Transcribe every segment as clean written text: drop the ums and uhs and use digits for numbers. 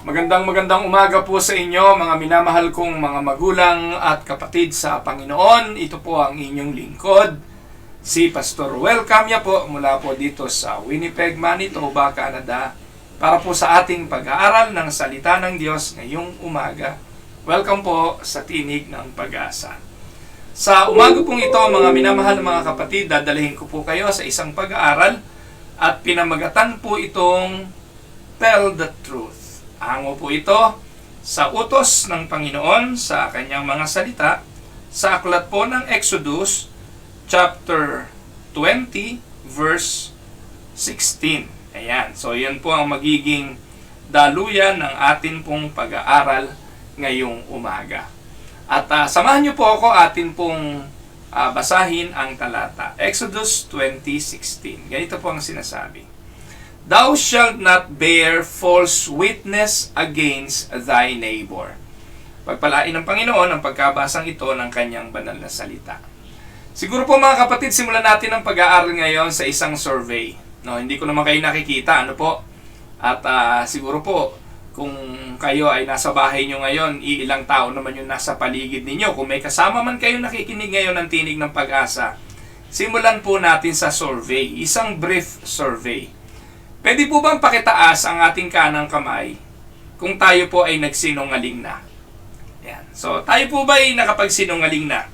Magandang umaga po sa inyo, mga minamahal kong mga magulang at kapatid sa Panginoon. Ito po ang inyong lingkod, si Pastor Welcome niya po mula po dito sa Winnipeg, Manitoba, Canada, para po sa ating pag-aaral ng salita ng Diyos ngayong umaga. Welcome po sa Tinig ng Pag-asa. Sa umaga pong ito, mga minamahal mga kapatid, dadalhin ko po kayo sa isang pag-aaral at pinamagatan po itong Tell the Truth. Hango po ito sa utos ng Panginoon sa kanyang mga salita sa aklat po ng Exodus chapter 20 verse 16. Ayan. So yan po ang magiging daluyan ng atin pong pag-aaral ngayong umaga. At samahan niyo po ako atin pong basahin ang talata. Exodus 20:16. Ganito po ang sinasabi. Thou shalt not bear false witness against thy neighbor. Pagpalain ng Panginoon ang pagkabasang ito ng kanyang banal na salita. Siguro po mga kapatid, simulan natin ang pag-aaral ngayon sa isang survey. No, hindi ko naman kayo nakikita, ano po? At siguro po, kung kayo ay nasa bahay nyo ngayon, ilang tao naman yung nasa paligid ninyo. Kung may kasama man kayo nakikinig ngayon ng Tinig ng Pag-asa, simulan po natin sa survey, isang brief survey. Pwede po bang pakitaas ang ating kanang kamay kung tayo po ay nagsinungaling na? Yan. So, tayo po ba ay nakapagsinungaling na?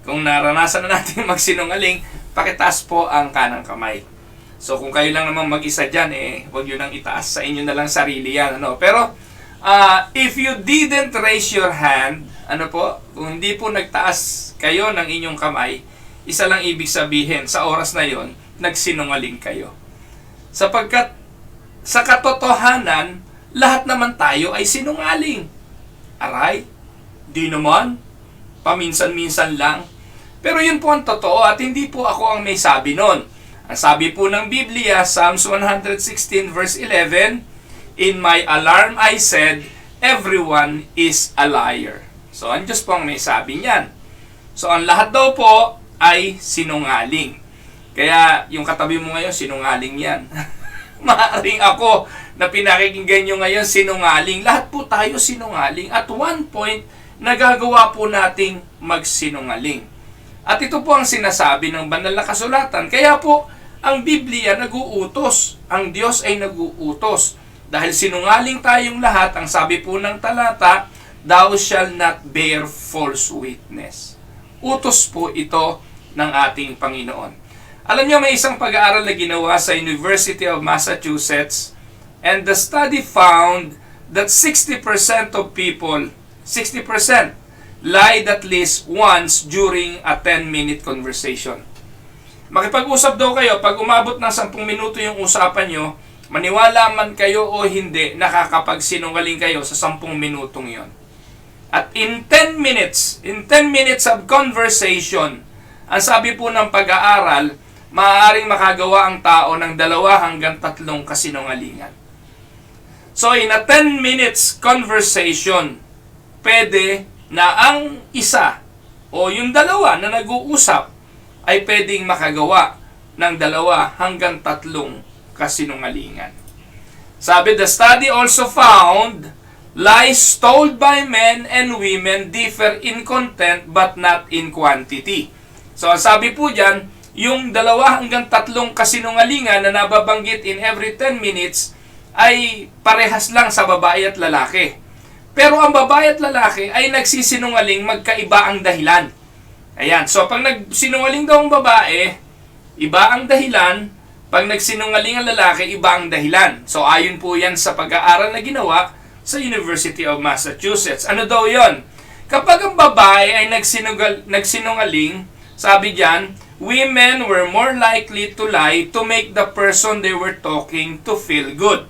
Kung naranasan na natin magsinungaling, pakitaas po ang kanang kamay. So, kung kayo lang naman mag-isa dyan, huwag yun nang itaas. Sa inyo na lang sarili yan. Ano? Pero, if you didn't raise your hand, kung hindi po nagtaas kayo ng inyong kamay, isa lang ibig sabihin, sa oras na yon, nagsinungaling kayo. Sapagkat sa katotohanan, lahat naman tayo ay sinungaling. Aray, di naman, paminsan-minsan lang. Pero yun po ang totoo at hindi po ako ang may sabi nun. Ang sabi po ng Biblia, Psalms 116 verse 11, In my alarm I said, everyone is a liar. So, ang Diyos po ang may sabi niyan. So, ang lahat daw po ay sinungaling. Kaya, yung katabi mo ngayon, sinungaling yan. Maaring ako na pinakikinggan nyo ngayon, sinungaling. Lahat po tayo sinungaling. At one point, nagagawa po nating magsinungaling. At ito po ang sinasabi ng banal na kasulatan. Kaya po, ang Biblia nag-uutos. Ang Diyos ay nag-uutos. Dahil sinungaling tayong lahat, ang sabi po ng talata, Thou shalt not bear false witness. Utos po ito ng ating Panginoon. Alam niyo, may isang pag-aaral na ginawa sa University of Massachusetts, and the study found that 60% of people, 60%, lied at least once during a 10-minute conversation. Makipag-usap daw kayo, pag umabot ng 10 minuto yung usapan nyo, maniwala man kayo o hindi, nakakapagsinungaling kayo sa 10 minutong yon. At in 10 minutes of conversation, ang sabi po ng pag-aaral, maaaring makagawa ang tao ng 2 hanggang 3 kasinungalingan. So, in a 10 minutes conversation, pwede na ang isa o yung 2 na nag-uusap ay pwedeng makagawa ng 2 hanggang 3 kasinungalingan. Sabi, the study also found lies told by men and women differ in content but not in quantity. So, sabi po dyan, yung 2 hanggang 3 kasinungalingan na nababanggit in every 10 minutes ay parehas lang sa babae at lalaki. Pero ang babae at lalaki ay nagsisinungaling magkaiba ang dahilan. Ayan, so pag nagsinungaling daw ang babae, iba ang dahilan. Pag nagsinungaling ang lalaki, iba ang dahilan. So ayon po yan sa pag-aaral na ginawa sa University of Massachusetts. Ano daw yon? Kapag ang babae ay nagsinungaling, sabi diyan, women were more likely to lie to make the person they were talking to feel good.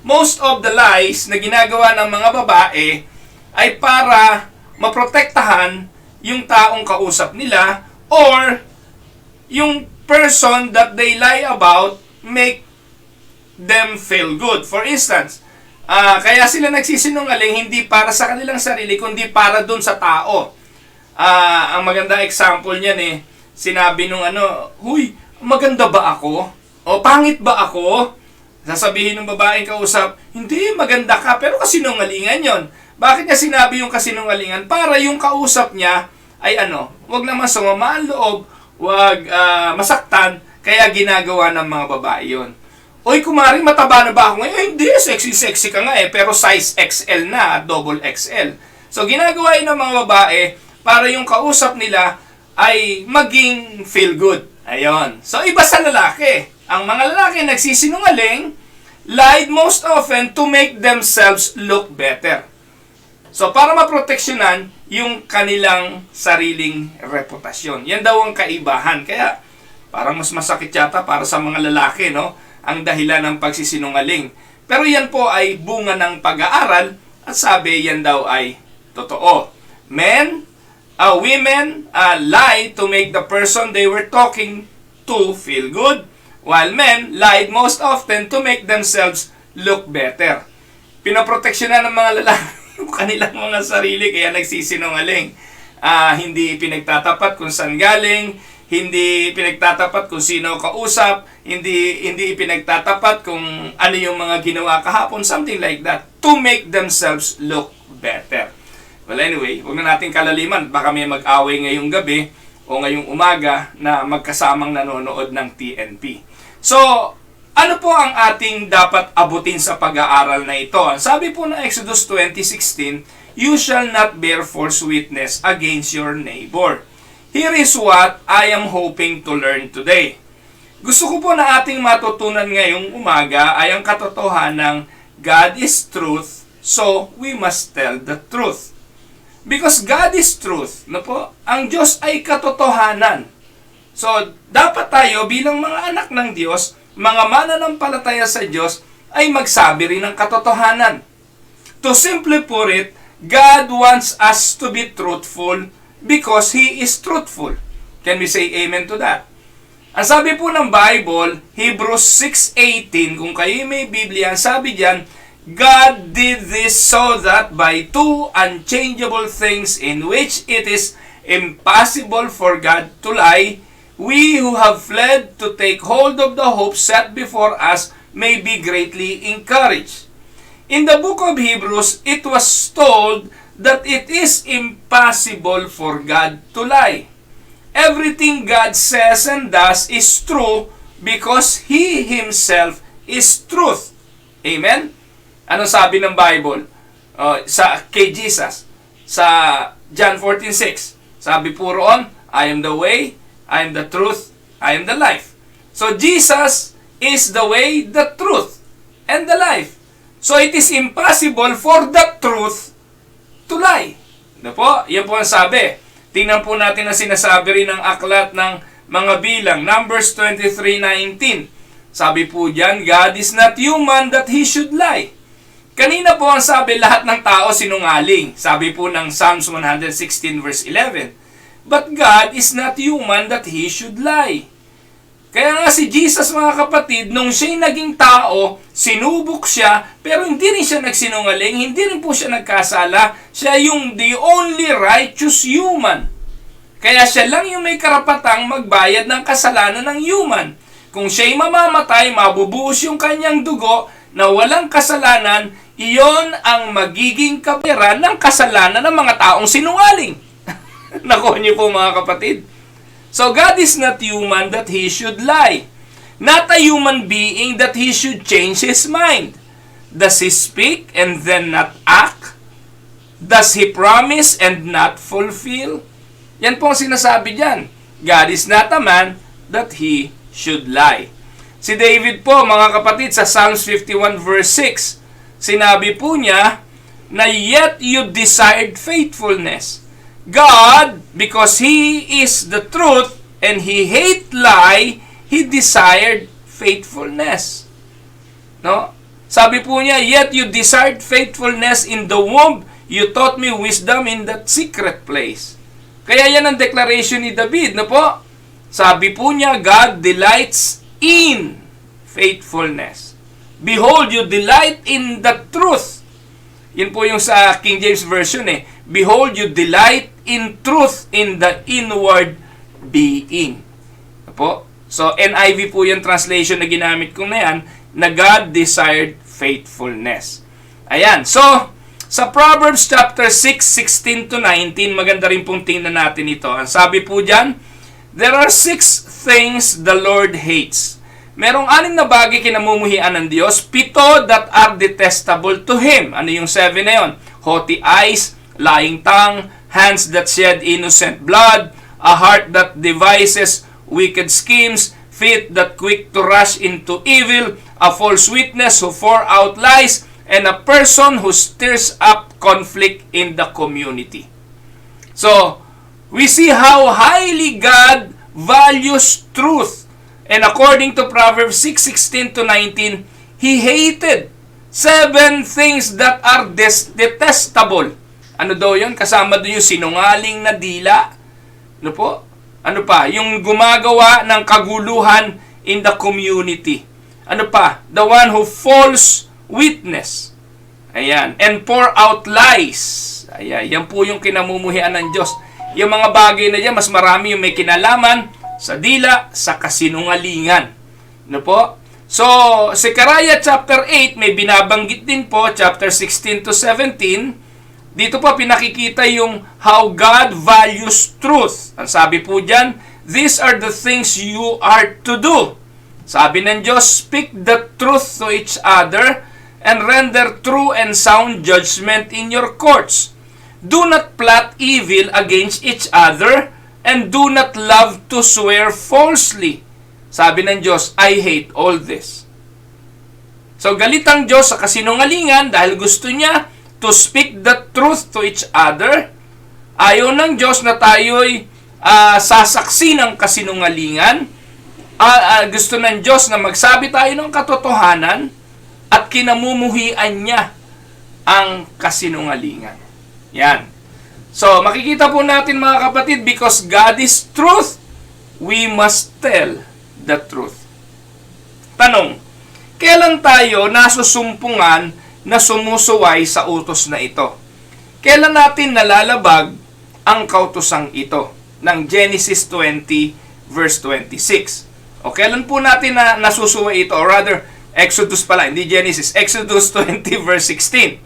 Most of the lies na ginagawa ng mga babae ay para maprotektahan yung taong kausap nila or yung person that they lie about make them feel good. For instance, kaya sila nagsisinungaling hindi para sa kanilang sarili kundi para dun sa tao. Ang magandang example niyan sinabi nung huy, maganda ba ako? O pangit ba ako? Sasabihin ng babaeng kausap, hindi, maganda ka, pero kasinungalingan yon. Bakit niya sinabi yung kasinungalingan? Para yung kausap niya ay wag naman sumama ang loob, wag masaktan, kaya ginagawa ng mga babae yon. Oy, kumari, mataba na ba ako ngayon? Hindi, sexy ka nga pero size XL na at double XL. So, ginagawa yun ng mga babae para yung kausap nila ay maging feel good. Ayon. So, iba sa lalaki. Ang mga lalaki nagsisinungaling, lied most often to make themselves look better. So, para maproteksyonan yung kanilang sariling reputasyon. Yan daw ang kaibahan. Kaya, parang mas masakit yata para sa mga lalaki, no? Ang dahilan ng pagsisinungaling. Pero yan po ay bunga ng pag-aaral at sabi yan daw ay totoo. Women lie to make the person they were talking to feel good, while men lied most often to make themselves look better. Pinoproteksyonan ng mga lalaki yung kanilang mga sarili kaya nagsisinungaling. Hindi pinagtatapat kung saan galing, hindi pinagtatapat kung sino kausap, hindi pinagtatapat kung ano yung mga ginawa kahapon, something like that, to make themselves look better. Well, anyway, huwag na natin kalaliman. Baka may mag-away ngayong gabi o ngayong umaga na magkasamang nanonood ng TNP. So, ano po ang ating dapat abutin sa pag-aaral na ito? Sabi po ng Exodus 20:16, "You shall not bear false witness against your neighbor." Here is what I am hoping to learn today. Gusto ko po na ating matutunan ngayong umaga ay ang katotohanan ng God is truth, so we must tell the truth. Because God is truth, ang Diyos ay katotohanan. So, dapat tayo bilang mga anak ng Diyos, mga mananampalataya sa Diyos, ay magsabi rin ng katotohanan. To simply put it, God wants us to be truthful because He is truthful. Can we say amen to that? Ang sabi po ng Bible, Hebrews 6:18, kung kayo may Biblia, sabi diyan, God did this so that by two unchangeable things in which it is impossible for God to lie, we who have fled to take hold of the hope set before us may be greatly encouraged. In the book of Hebrews, it was told that it is impossible for God to lie. Everything God says and does is true because He Himself is truth. Amen? Anong sabi ng Bible? Kay Jesus, sa John 14:6, sabi po roon, I am the way, I am the truth, I am the life. So Jesus is the way, the truth, and the life. So it is impossible for the truth to lie. Ano po? Yan po ang sabi. Tingnan po natin ang sinasabi rin ng aklat ng mga bilang. Numbers 23:19. Sabi po diyan, God is not human that He should lie. Kanina po ang sabi, lahat ng tao sinungaling. Sabi po ng Psalms 116 verse 11. But God is not human that He should lie. Kaya nga si Jesus, mga kapatid, nung siya'y naging tao, sinubok siya, pero hindi rin siya nagsinungaling, hindi rin po siya nagkasala. Siya yung the only righteous human. Kaya siya lang yung may karapatang magbayad ng kasalanan ng human. Kung siya'y mamamatay, mabubuhos yung kanyang dugo na walang kasalanan, iyon ang magiging kaparan ng kasalanan ng mga taong sinungaling. Nakuha niyo po, mga kapatid. So God is not human that He should lie. Not a human being that He should change His mind. Does He speak and then not act? Does He promise and not fulfill? Yan po ang sinasabi diyan. God is not a man that He should lie. Si David po, mga kapatid, sa Psalms 51 verse 6, sinabi po niya na yet you desired faithfulness. God, because He is the truth and He hate lie, He desired faithfulness. No? Sabi po niya, yet you desired faithfulness in the womb. You taught me wisdom in that secret place. Kaya yan ang declaration ni David, no po? Sabi po niya, God delights in faithfulness. Behold, you delight in the truth. Yun po yung sa King James Version Behold, you delight in truth in the inward being. Po? So, NIV po yung translation na ginamit ko na yan. na God desired faithfulness. Ayan. So, sa Proverbs chapter 6, 16 to 19, maganda rin pong tingnan natin ito. Ang sabi po dyan, there are 6 things the Lord hates. Merong 6 na bagay kinamumuhian ng Diyos, 7 that are detestable to Him. Ano yung 7 na yun? Haughty eyes, lying tongue, hands that shed innocent blood, a heart that devises wicked schemes, feet that quick to rush into evil, a false witness who pour out lies, and a person who stirs up conflict in the community. So, we see how highly God values truth. And according to Proverbs 6:16 to 19, He hated 7 things that are detestable. Ano daw yun? Kasama doon yung sinungaling na dila. Ano po? Ano pa? Yung gumagawa ng kaguluhan in the community. Ano pa? The one who false witness. Ayan. And pour out lies. Ayan. Yan po yung kinamumuhian ng Diyos. Yung mga bagay na dyan, mas marami yung may kinalaman sa dila, sa kasinungalingan. Ano po? So, Zechariah chapter 8, may binabanggit din po, chapter 16 to 17. Dito po pinakikita yung how God values truth. Ang sabi po dyan, these are the things you are to do. Sabi ng Diyos, speak the truth to each other and render true and sound judgment in your courts. Do not plot evil against each other, and do not love to swear falsely. Sabi ng Diyos, I hate all this. So galit ang Diyos sa kasinungalingan dahil gusto niya to speak the truth to each other. Ayaw ng Diyos na tayo'y sasaksi ng kasinungalingan. Gusto ng Diyos na magsabi tayo ng katotohanan at kinamumuhian niya ang kasinungalingan. Yan. So, makikita po natin mga kapatid, because God is truth, we must tell the truth. Tanong, kailan tayo nasusumpungan na sumusuway sa utos na ito? Kailan natin nalalabag ang kautosang ito ng Genesis 20 verse 26? O kailan po natin nasusuway ito? Or rather, Exodus pala, hindi Genesis. Exodus 20 verse 16.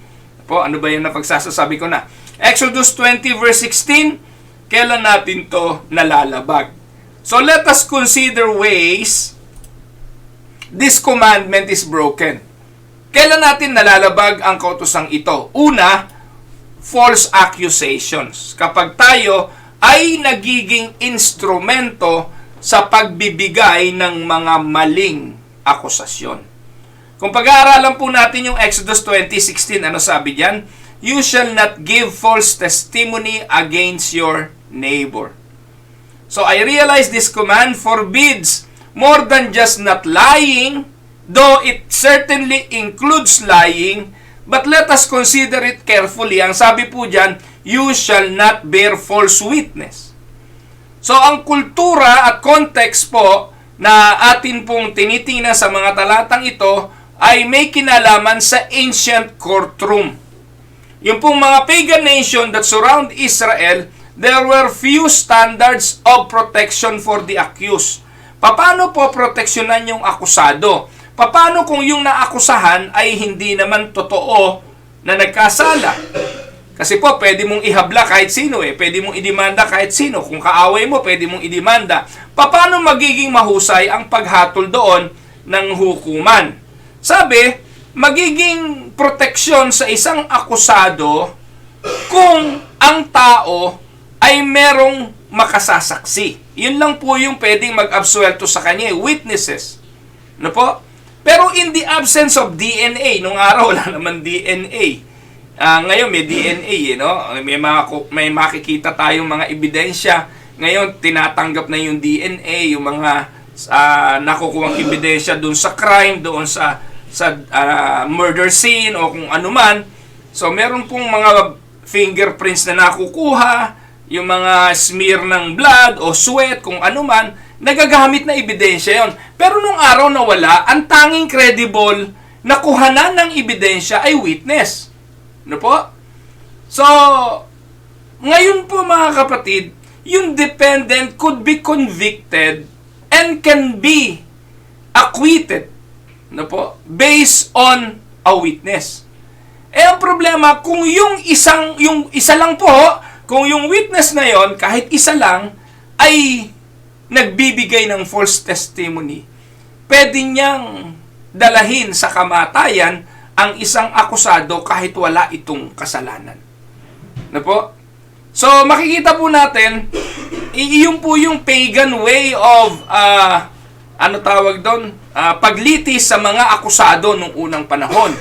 Po, ano ba yung napagsasasabi ko na? Exodus 20 verse 16, kailan natin to nalalabag? So let us consider ways this commandment is broken. Kailan natin nalalabag ang kautosang ito? Una, false accusations. Kapag tayo ay nagiging instrumento sa pagbibigay ng mga maling akusasyon. Kung pag-aaralan po natin yung Exodus 20:16, ano sabi diyan? You shall not give false testimony against your neighbor. So I realize this command forbids more than just not lying, though it certainly includes lying, but let us consider it carefully. Ang sabi po diyan, you shall not bear false witness. So ang kultura at context po na atin pong tinitingnan sa mga talatang ito ay may kinalaman sa ancient courtroom. Yung pong mga pagan nation that surround Israel, there were few standards of protection for the accused. Paano po proteksyonan yung akusado? Paano kung yung naakusahan ay hindi naman totoo na nagkasala? Kasi po, pwede mong ihabla kahit sino Pwede mong idemanda kahit sino. Kung kaaway mo, pwede mong idemanda. Paano magiging mahusay ang paghatol doon ng hukuman? Sabi, magiging proteksyon sa isang akusado kung ang tao ay merong makasasaksi. Yun lang po yung pwedeng mag-absuelto sa kanya, witnesses. Ano po? Pero in the absence of DNA, nung araw wala naman DNA. Ngayon may DNA, no? May makikita tayong mga ebidensya. Ngayon tinatanggap na yung DNA, yung mga nakukuhang ebidensya doon sa crime, doon sa murder scene o kung ano man. So meron pong mga fingerprints na nakukuha, yung mga smear ng blood o sweat, kung ano man, nagagamit na ebidensya yon. Pero nung araw na wala, ang tanging credible na kuhanan ng ebidensya ay witness. Ano po? So, ngayon po mga kapatid, yung dependent could be convicted and can be acquitted no po, based on a witness. Ang problema, kung yung isa lang po, kung yung witness na yon, kahit isa lang, ay nagbibigay ng false testimony, pwede niyang dalahin sa kamatayan ang isang akusado kahit wala itong kasalanan. No po? So, makikita po natin, iyon po yung pagan way of, paglitis sa mga akusado nung unang panahon.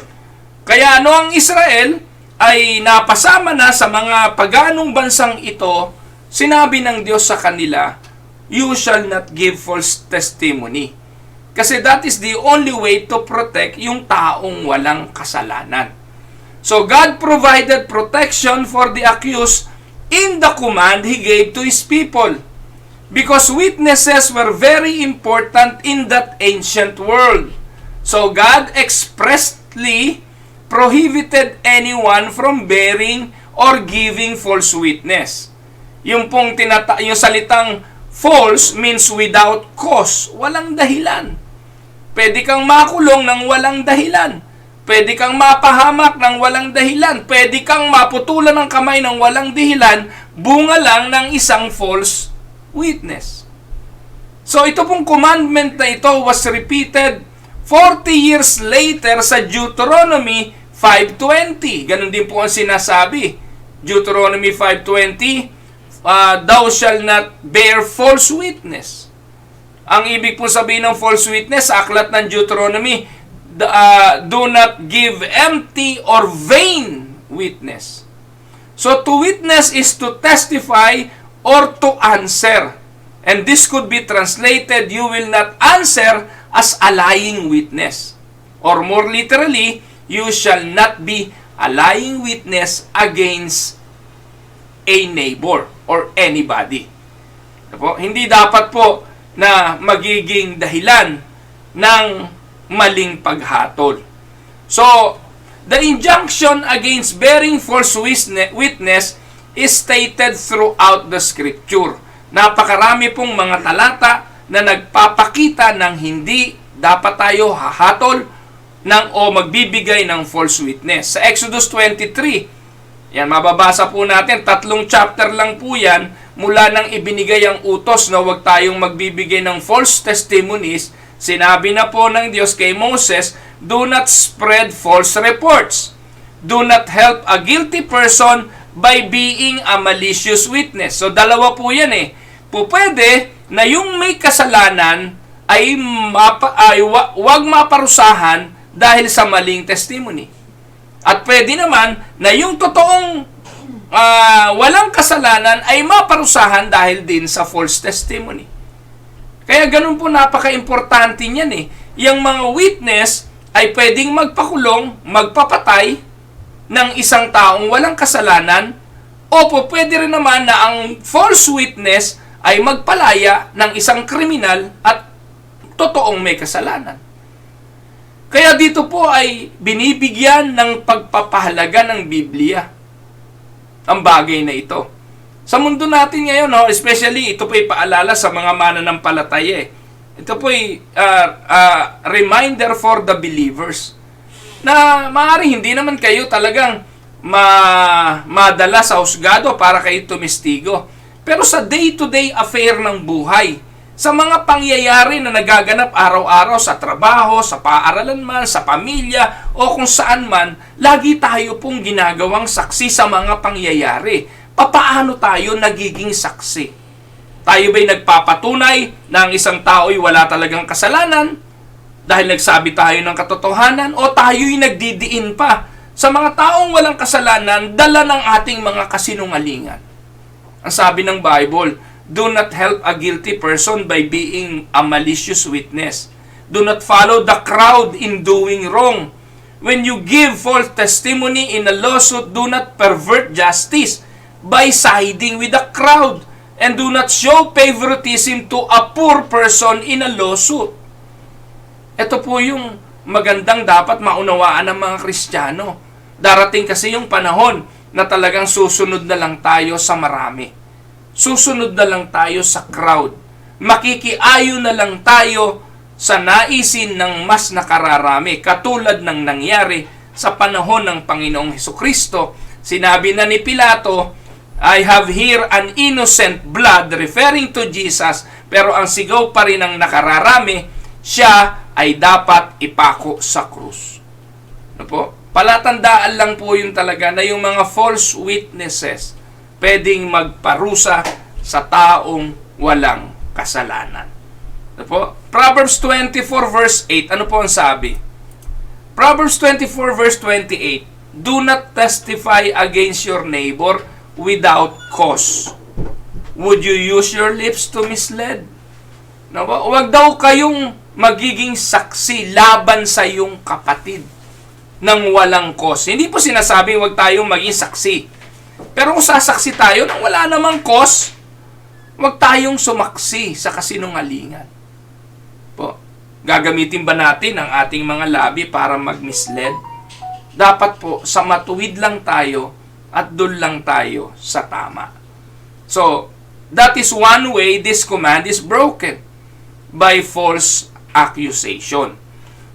Kaya ang Israel ay napasama na sa mga paganong bansang ito, sinabi ng Diyos sa kanila, "You shall not give false testimony." Kasi that is the only way to protect yung taong walang kasalanan. So God provided protection for the accused in the command He gave to His people. Because witnesses were very important in that ancient world. So God expressly prohibited anyone from bearing or giving false witness. Yung salitang false means without cause, walang dahilan. Pwede kang makulong ng walang dahilan. Pwede kang mapahamak ng walang dahilan. Pwede kang maputulan ng kamay ng walang dahilan, bunga lang ng isang false witness. So ito pong commandment na ito was repeated 40 years later sa Deuteronomy 5:20. Ganon din po ang sinasabi. Deuteronomy 5:20, thou shall not bear false witness. Ang ibig po sabihin ng false witness, sa aklat ng Deuteronomy, do not give empty or vain witness. So to witness is to testify or to answer. And this could be translated, you will not answer as a lying witness. Or more literally, you shall not be a lying witness against a neighbor or anybody. Hindi dapat po na magiging dahilan ng maling paghatol. So, the injunction against bearing false witness is stated throughout the scripture. Napakarami pong mga talata na nagpapakita ng hindi dapat tayo hahatol o magbibigay ng false witness. Sa Exodus 23, yan, mababasa po natin, 3 chapter lang po yan, mula nang ibinigay ang utos na huwag tayong magbibigay ng false testimonies. Sinabi na po ng Diyos kay Moses, do not spread false reports. Do not help a guilty person by being a malicious witness. So, dalawa po yan eh. Pwede na yung may kasalanan ay wag maparusahan dahil sa maling testimony. At pwede naman na yung totoong walang kasalanan ay maparusahan dahil din sa false testimony. Kaya ganun po napaka-importante niyan eh. Yung mga witness ay pwedeng magpakulong, magpapatay ng isang taong walang kasalanan, o pwede rin naman na ang false witness ay magpalaya ng isang kriminal at totoong may kasalanan. Kaya dito po ay binibigyan ng pagpapahalaga ng Biblia ang bagay na ito. Sa mundo natin ngayon, especially ito po ay paalala sa mga mananampalataya. Ito po ay reminder for the believers na maaaring hindi naman kayo talagang madala sa husgado para kayo tumistigo. Pero sa day-to-day affair ng buhay, sa mga pangyayari na nagaganap araw-araw sa trabaho, sa paaralan man, sa pamilya, o kung saan man, lagi tayo pong ginagawang saksi sa mga pangyayari. Papaano tayo nagiging saksi? Tayo ba'y nagpapatunay na ang isang tao'y wala talagang kasalanan dahil nagsabi tayo ng katotohanan, o tayo'y nagdidiin pa sa mga taong walang kasalanan dala ng ating mga kasinungalingan? Ang sabi ng Bible, do not help a guilty person by being a malicious witness. Do not follow the crowd in doing wrong. When you give false testimony in a lawsuit, do not pervert justice by siding with the crowd. And do not show favoritism to a poor person in a lawsuit. Ito po yung magandang dapat maunawaan ng mga Kristiyano. Darating kasi yung panahon na talagang susunod na lang tayo sa marami. Susunod na lang tayo sa crowd. Makikiayo na lang tayo sa naisin ng mas nakararami, katulad ng nangyari sa panahon ng Panginoong Hesukristo. Sinabi na ni Pilato, I have here an innocent blood, referring to Jesus, pero ang sigaw pa rin ng nakararami, siya ay dapat ipako sa krus. Ano po? Palatandaan lang po yun talaga na yung mga false witnesses pwedeng magparusa sa taong walang kasalanan. Ano po? Proverbs 24 verse 8, ano po ang sabi? Proverbs 24 verse 28, do not testify against your neighbor without cause. Would you use your lips to mislead? No, huwag daw kayong magiging saksi laban sa iyong kapatid ng walang cause. Hindi po sinasabing huwag tayong maging saksi. Pero kung sasaksi tayo nang wala namang cause, huwag tayong sumaksi sa kasinungalingan. Po, gagamitin ba natin ang ating mga labi para mag-mislead? Dapat po, sa matuwid lang tayo at doon lang tayo sa tama. So, that is one way this command is broken, by false accusation.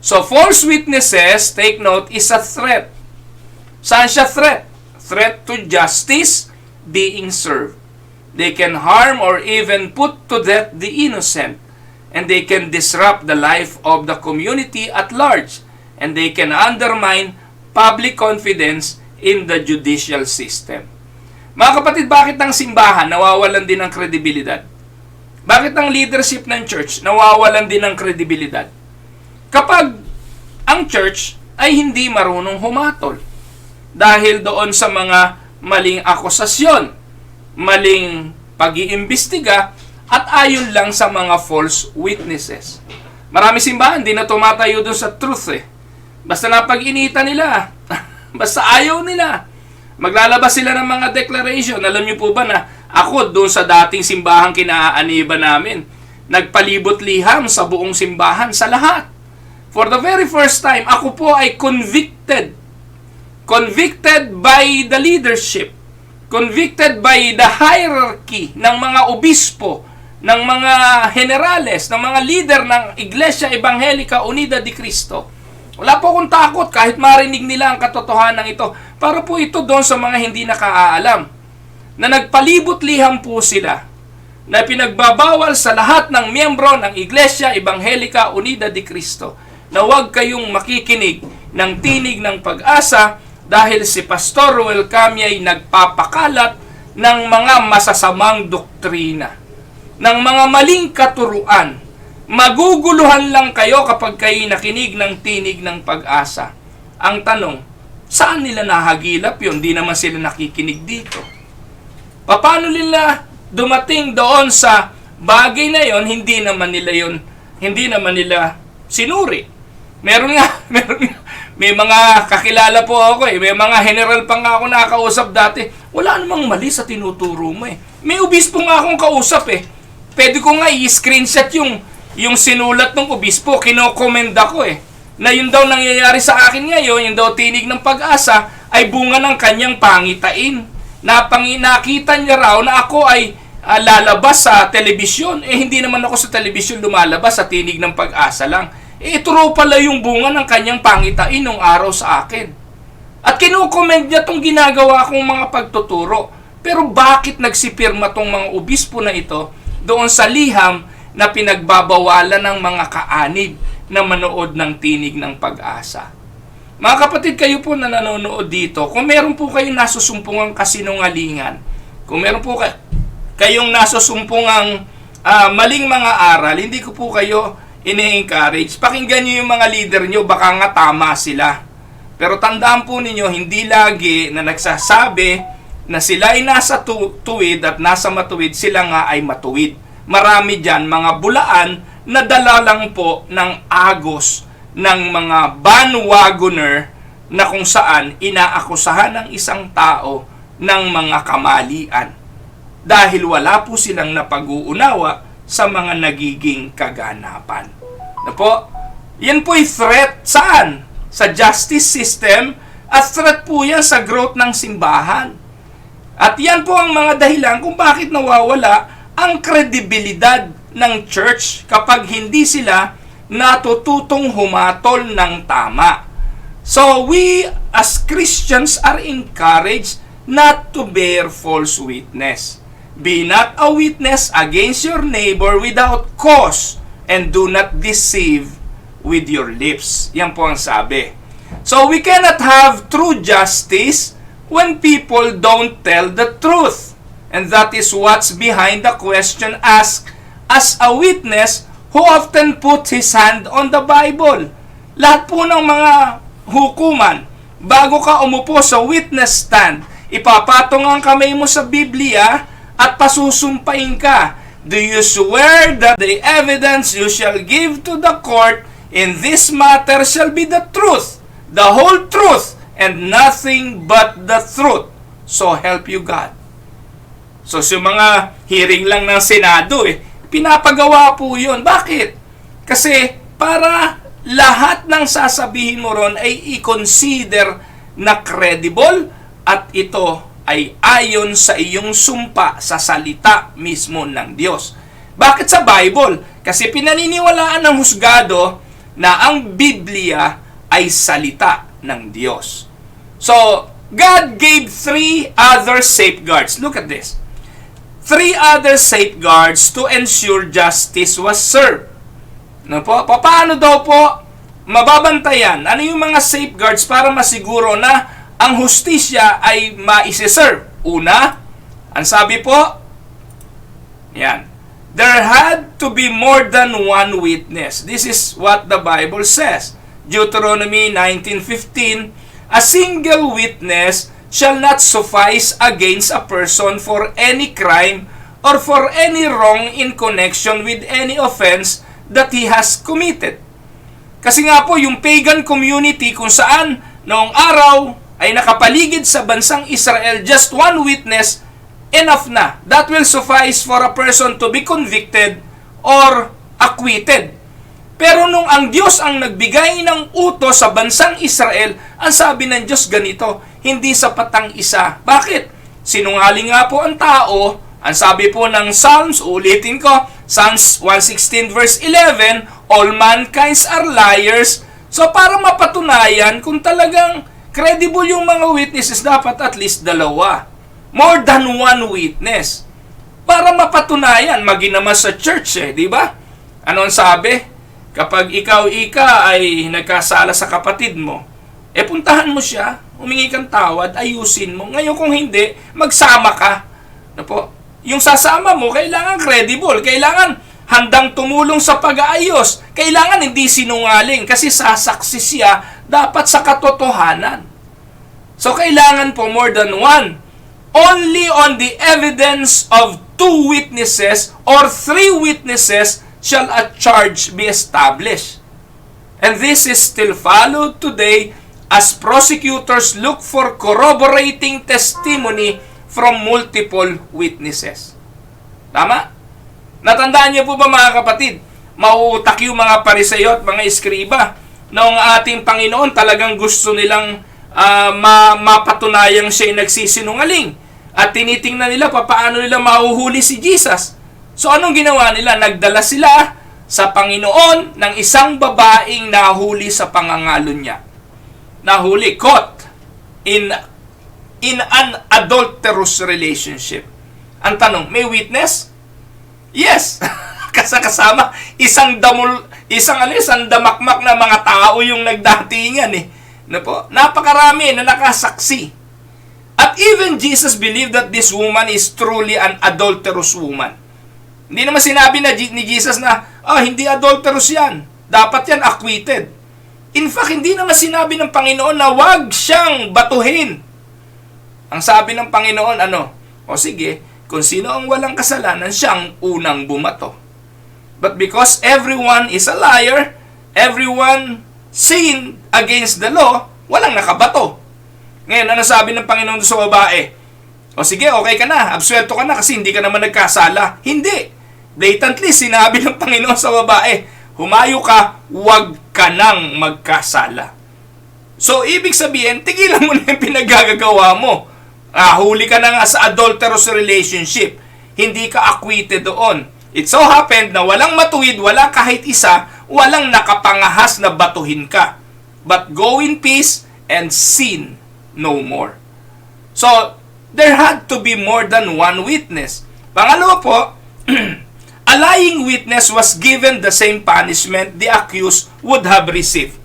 So, false witnesses, take note, is a threat. Saan siya threat? Threat to justice being served. They can harm or even put to death the innocent, and they can disrupt the life of the community at large, and they can undermine public confidence in the judicial system. Mga kapatid, bakit ang simbahan nawawalan din ng kredibilidad? Bakit ang leadership ng church nawawalan din ng kredibilidad? Kapag ang church ay hindi marunong humatol dahil doon sa mga maling akusasyon, maling pag-iimbestiga, at ayon lang sa mga false witnesses. Marami simbahan, di na tumatayo doon sa truth Basta napag-inita nila. Basta ayaw nila. Maglalabas sila ng mga declaration. Alam niyo po ba na ako doon sa dating simbahang kinaaaniba namin, nagpalibot liham sa buong simbahan, sa lahat. For the very first time, ako po ay convicted. Convicted by the leadership. Convicted by the hierarchy ng mga obispo, ng mga generales, ng mga leader ng Iglesia Evangelica Unida de Cristo. Wala po akong takot kahit marinig nila ang katotohanan ito. Para po ito doon sa mga hindi nakaalam. Na nagpalibot liham po sila na pinagbabawal sa lahat ng miyembro ng Iglesia Evangelica Unida de Cristo na huwag kayong makikinig ng tinig ng pag-asa dahil si Pastor Ruel Camia ay nagpapakalat ng mga masasamang doktrina, ng mga maling katuruan. Maguguluhan lang kayo kapag kayo nakinig ng tinig ng pag-asa. Ang tanong, saan nila nahagilap yun? Di naman sila nakikinig dito. Paano nila dumating doon sa bagay na yon? Hindi naman nila sinuri. Meron nga, may mga kakilala po ako may mga general pa nga ako nakakausap dati. Wala namang mali sa tinuturo mo May obispo nga akong kausap Pwede ko nga i-screenshot yung sinulat ng obispo, kinokomenda ko na yun daw nangyayari sa akin ngayon, yung daw tinig ng pag-asa, ay bunga ng kanyang pangitain. Nakita niya raw na ako ay lalabas sa telebisyon. Hindi naman ako sa telebisyon lumalabas, sa tinig ng pag-asa lang. Ito raw pala yung bunga ng kanyang pangitain nung araw sa akin. At kinokomend niya itong ginagawa kong mga pagtuturo. Pero bakit nagsipirma tong mga obispo na ito doon sa liham na pinagbabawalan ng mga kaanib na manood ng tinig ng pag-asa? Mga kapatid, kayo po na nanonood dito, kung meron po kayong nasusumpungang kasinungalingan, kung meron po kayong nasusumpungang maling mga aral, hindi ko po kayo ini-encourage. Pakinggan nyo yung mga leader nyo, baka nga tama sila. Pero tandaan po ninyo, hindi lagi na nagsasabi na sila ay nasa tuwid at nasa matuwid, sila nga ay matuwid. Marami dyan mga bulaan na dala lang po ng agos ng mga bandwagoner na kung saan inaakusahan ng isang tao ng mga kamalian dahil wala po silang napag-uunawa sa mga nagiging kaganapan. Na po, yan po'y threat saan? Sa justice system, at threat po yan sa growth ng simbahan. At yan po ang mga dahilan kung bakit nawawala ang kredibilidad ng church kapag hindi sila natututong humatol ng tama. So we as Christians are encouraged not to bear false witness. Be not a witness against your neighbor without cause, and do not deceive with your lips. Yan po ang sabi. So we cannot have true justice when people don't tell the truth. And that is what's behind the question asked as a witness who often puts his hand on the Bible. Lahat po ng mga hukuman, bago ka umupo sa witness stand, ipapatong ang kamay mo sa Biblia at pasusumpain ka. Do you swear that the evidence you shall give to the court in this matter shall be the truth, the whole truth, and nothing but the truth? So help you God. So sa mga hearing lang ng Senado, pinapagawa po yun. Bakit? Kasi para lahat ng sasabihin mo ron ay i-consider na credible at ito ay ayon sa iyong sumpa sa salita mismo ng Diyos. Bakit sa Bible? Kasi pinaniniwalaan ng husgado na ang Biblia ay salita ng Diyos. So, God gave 3 other safeguards. Look at this. 3 other safeguards to ensure justice was served. Ano po? Paano daw po mababantayan? Ano yung mga safeguards para masiguro na ang hustisya ay maiseserve? Una, ang sabi po, yan, there had to be more than one witness. This is what the Bible says. Deuteronomy 19:15, a single witness shall not suffice against a person for any crime or for any wrong in connection with any offense that he has committed. Kasi nga po, yung pagan community kung saan noong araw ay nakapaligid sa bansang Israel, just one witness, enough na. That will suffice for a person to be convicted or acquitted. Pero nung ang Diyos ang nagbigay ng utos sa bansang Israel, ang sabi ng Diyos ganito, hindi sapat ang isa. Bakit? Sinungaling nga po ang tao. Ang sabi po ng Psalms, ulitin ko, Psalms 116 verse 11, all mankinds are liars. So para mapatunayan kung talagang credible yung mga witnesses, dapat at least 2. More than one witness. Para mapatunayan, maginama sa church di ba? Ano ang sabi? Kapag ikaw ay nagkasala sa kapatid mo, puntahan mo siya, humingi kang tawad, ayusin mo. Ngayon kung hindi, magsama ka. Ano po? Yung sasama mo, kailangan credible, kailangan handang tumulong sa pag-aayos, kailangan hindi sinungaling kasi sasaksi siya dapat sa katotohanan. So kailangan po more than one. Only on the evidence of 2 witnesses or 3 witnesses shall a charge be established. And this is still followed today as prosecutors look for corroborating testimony from multiple witnesses. Tama? Natandaan niyo po ba mga kapatid? Mauutak yung mga Pariseo at mga Eskriba noong ating Panginoon talagang gusto nilang mapatunayan siya nagsisinungaling. At tinitingnan nila paano nila mahuhuli si Jesus. So anong ginawa nila? Nagdala sila sa Panginoon ng isang babaeng nahuli sa pangangalo niya. Nahuli, caught in an adulterous relationship. Ang tanong, may witness? Yes. Kasama isang damakmak na mga tao yung nagdatingan No po? Napakarami na nakasaksi. At even Jesus believed that this woman is truly an adulterous woman. Hindi naman sinabi ni Jesus na, hindi adulterous yan. Dapat yan acquitted. In fact, hindi naman sinabi ng Panginoon na wag siyang batuhin. Ang sabi ng Panginoon, sige, kung sino ang walang kasalanan, siyang unang bumato. But because everyone is a liar, everyone sinned against the law, walang nakabato. Ngayon, ano sabi ng Panginoon sa babae? Sige, okay ka na, absuelto ka na kasi hindi ka naman nagkasala. Hindi. Blatantly, sinabi ng Panginoon sa babae, humayo ka, huwag ka nang magkasala. So, ibig sabihin, tigilan mo na yung pinagagagawa mo. Huli ka na nga sa adulterous relationship. Hindi ka acquitted doon. It so happened na walang matuwid, wala kahit isa, walang nakapangahas na batuhin ka. But go in peace and sin no more. So, there had to be more than one witness. Pangalawa po, a lying witness was given the same punishment the accused would have received.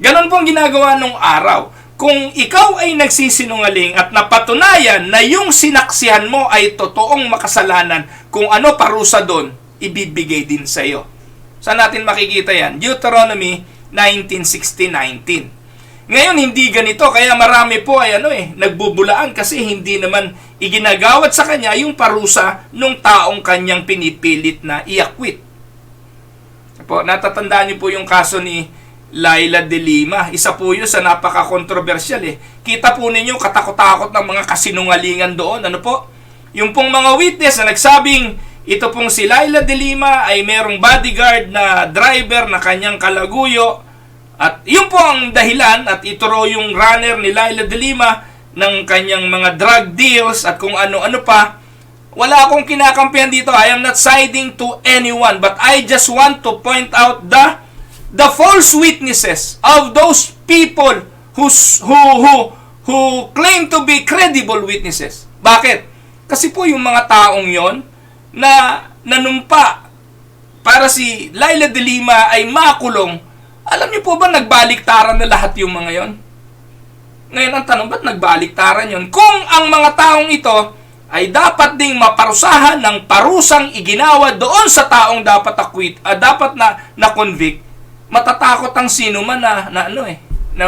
Ganon pong ginagawa nung araw. Kung ikaw ay nagsisinungaling at napatunayan na yung sinaksihan mo ay totoong makasalanan, kung ano parusa doon, ibibigay din sa iyo. Saan natin makikita yan? Deuteronomy 19:16-19. Ngayon, hindi ganito, kaya marami po ay nagbubulaan kasi hindi naman iginagawad sa kanya yung parusa nung taong kanyang pinipilit na i-acquit. Po, natatandaan niyo po yung kaso ni Laila de Lima. Isa po yun sa napaka-controversial Kita po ninyo katakot-takot ng mga kasinungalingan doon. Ano po? Yung pong mga witness na nagsabing ito pong si Laila de Lima ay merong bodyguard na driver na kanyang kalaguyo. At yun po ang dahilan at ito raw yung runner ni Laila de Lima ng kanyang mga drug deals at kung ano-ano pa. Wala akong kinakampihan dito. I am not siding to anyone, but I just want to point out the false witnesses of those people who claim to be credible witnesses. Bakit? Kasi po yung mga taong yon na nanumpa para si Laila de Lima ay makulong. Alam niyo po ba nagbaliktaran na lahat yung mga yon? Ngayon ang tanong, ba't nagbaliktaran yon? Kung ang mga taong ito ay dapat ding maparusahan ng parusang iginawa doon sa taong dapat dapat na convict, matatakot ang sino man na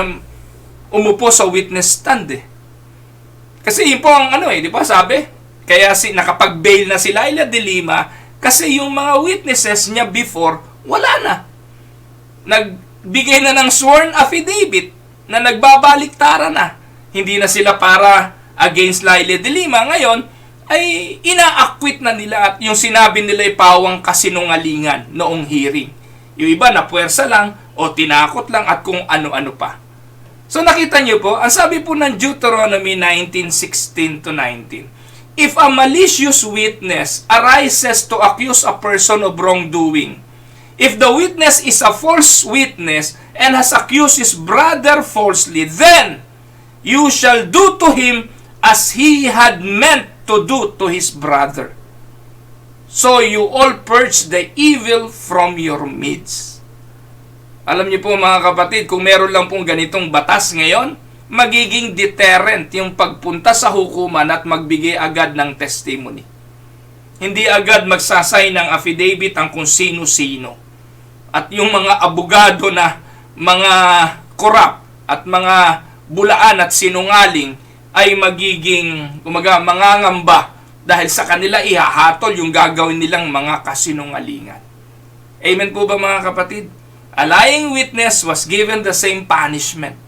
umupo sa witness stand Kasi yun po ang di ba sabi? Kaya nakapag-bail na si Laila de Lima kasi yung mga witnesses niya before, wala na. Nagbigay na ng sworn affidavit na nagbabaliktaran na. Hindi na sila para against Laila de Lima. Ngayon, ay ina-acquit na nila at yung sinabi nila ay pawang kasinungalingan noong hearing. Yung iba na puwersa lang o tinakot lang at kung ano-ano pa. So nakita niyo po, ang sabi po ng Deuteronomy 19:16-19, if a malicious witness arises to accuse a person of wrongdoing, if the witness is a false witness and has accused his brother falsely, then you shall do to him as he had meant to do to his brother. So you all purge the evil from your midst. Alam niyo po mga kapatid, kung meron lang pong ganitong batas ngayon, magiging deterrent yung pagpunta sa hukuman at magbigay agad ng testimony. Hindi agad magsasay ng affidavit ang kung sino-sino. At yung mga abogado na mga korap at mga bulaan at sinungaling ay magiging mangangamba dahil sa kanila ihahatol yung gagawin nilang mga kasinungalingan. Amen po ba mga kapatid? A lying witness was given the same punishment.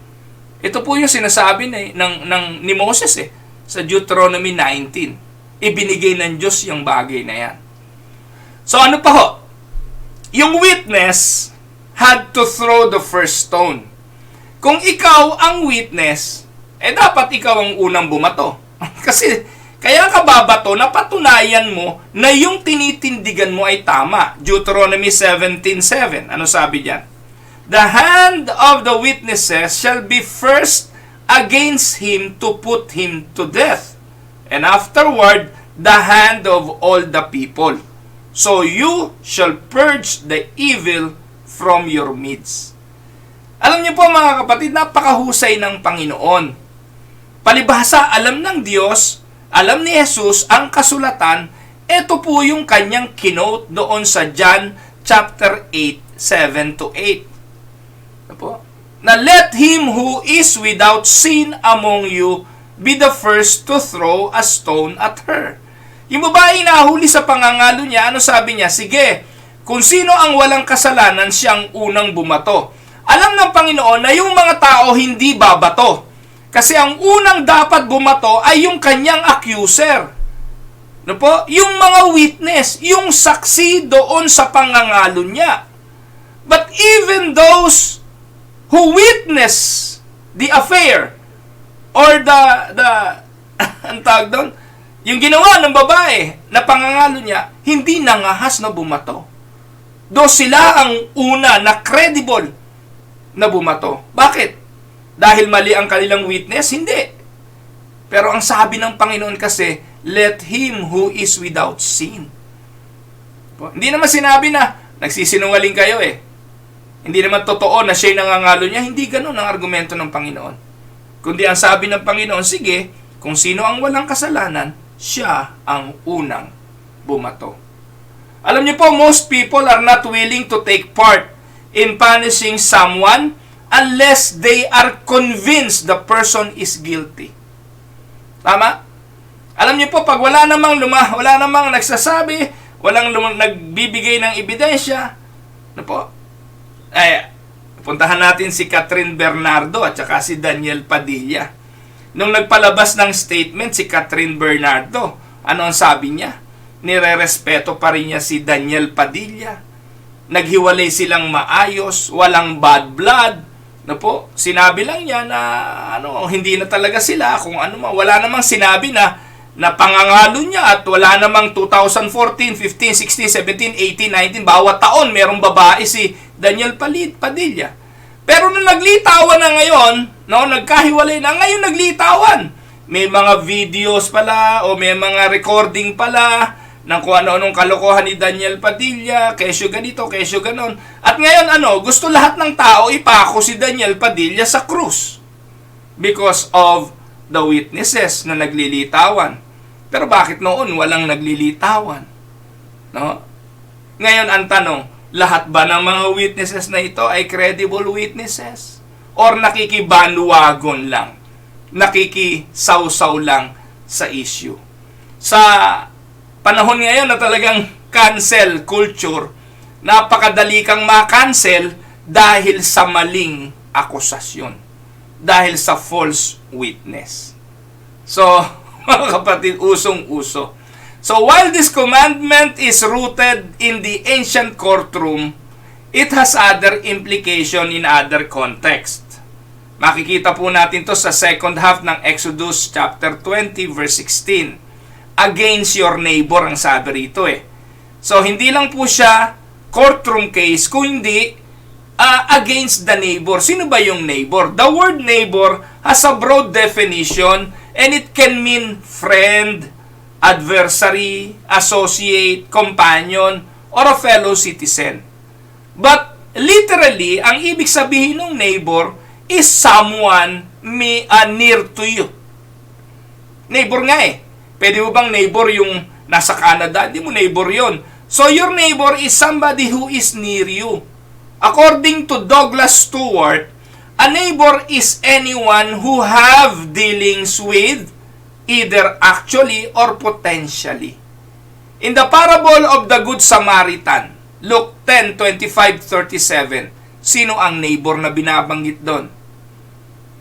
Ito po yung sinasabi ni Moses sa Deuteronomy 19. Ibinigay ng Diyos yung bagay na yan. So ano pa ho? Yung witness had to throw the first stone. Kung ikaw ang witness, dapat ikaw ang unang bumato. Kasi kaya ka babato na patunayan mo na yung tinitindigan mo ay tama. Deuteronomy 17:7. Ano sabi diyan? The hand of the witnesses shall be first against him to put him to death, and afterward the hand of all the people. So you shall purge the evil from your midst. Alam niyo po mga kapatid, napakahusay ng Panginoon. Palibhasa, alam ng Diyos, alam ni Jesus ang kasulatan. Ito po yung kanyang kinote doon sa John chapter 8, 7-8. Na let him who is without sin among you be the first to throw a stone at her. Yung babae nahuli sa pangangalo niya, ano sabi niya? Sige, kung sino ang walang kasalanan, siyang unang bumato. Alam ng Panginoon na yung mga tao hindi babato. Kasi ang unang dapat bumato ay yung kanyang accuser. No po? Yung mga witness, yung saksi doon sa pangangalo niya. But even those who witness the affair or ang tawag doon, yung ginawa ng babae na pangangalo niya, hindi nangahas na bumato. Do sila ang una na credible na bumato. Bakit? Dahil mali ang kanilang witness? Hindi. Pero ang sabi ng Panginoon kasi, let him who is without sin. Hindi naman sinabi na nagsisinungaling kayo eh. Hindi naman totoo na siya'y nangangalo niya. Hindi ganun ang argumento ng Panginoon. Kundi ang sabi ng Panginoon, sige, kung sino ang walang kasalanan, siya ang unang bumato. Alam niyo po, most people are not willing to take part in punishing someone unless they are convinced the person is guilty. Tama? Alam niyo po, pag wala namang nagsasabi, walang nagbibigay ng ebidensya, puntahan natin si Catherine Bernardo at saka si Daniel Padilla. Nung nagpalabas ng statement si Catherine Bernardo, ano ang sabi niya? Nire-respeto pa rin niya si Daniel Padilla. Naghiwalay silang maayos, walang bad blood. Sinabi lang niya na hindi na talaga sila kung wala namang sinabi na pangangalo niya at wala namang 2014, 15, 16, 17, 18, 19 bawat taon merong babae si Daniel Padilla. Pero nung naglitawan na ngayon, nagkahiwalay na ngayon naglitawan. May mga videos pala o may mga recording pala ng kung ano-anong kalokohan ni Daniel Padilla, kesyo ganito, kesyo ganon. At ngayon gusto lahat ng tao ipako si Daniel Padilla sa krus because of the witnesses na naglilitawan. Pero bakit noon walang naglilitawan? Ngayon ang tanong, lahat ba ng mga witnesses na ito ay credible witnesses? Or nakikibanwagon lang? Nakikisawsaw lang sa issue? Sa panahon ngayon na talagang cancel culture, napakadali kang ma-cancel dahil sa maling akusasyon. Dahil sa false witness. So, mga kapatid, usong-uso. So, while this commandment is rooted in the ancient courtroom, it has other implication in other context. Makikita po natin to sa second half ng Exodus chapter 20 verse 16. Against your neighbor ang sabi rito eh. So, hindi lang po siya courtroom case, kundi against the neighbor. Sino ba yung neighbor? The word neighbor has a broad definition and it can mean friend, adversary, associate, companion, or a fellow citizen. But literally, ang ibig sabihin ng neighbor is someone near to you. Neighbor nga eh. Pwede mo bang neighbor yung nasa Canada? Hindi mo neighbor yon. So your neighbor is somebody who is near you. According to Douglas Stewart, a neighbor is anyone who have dealings with either actually or potentially. In the parable of the Good Samaritan, Luke 10:25-37, sino ang neighbor na binabanggit doon?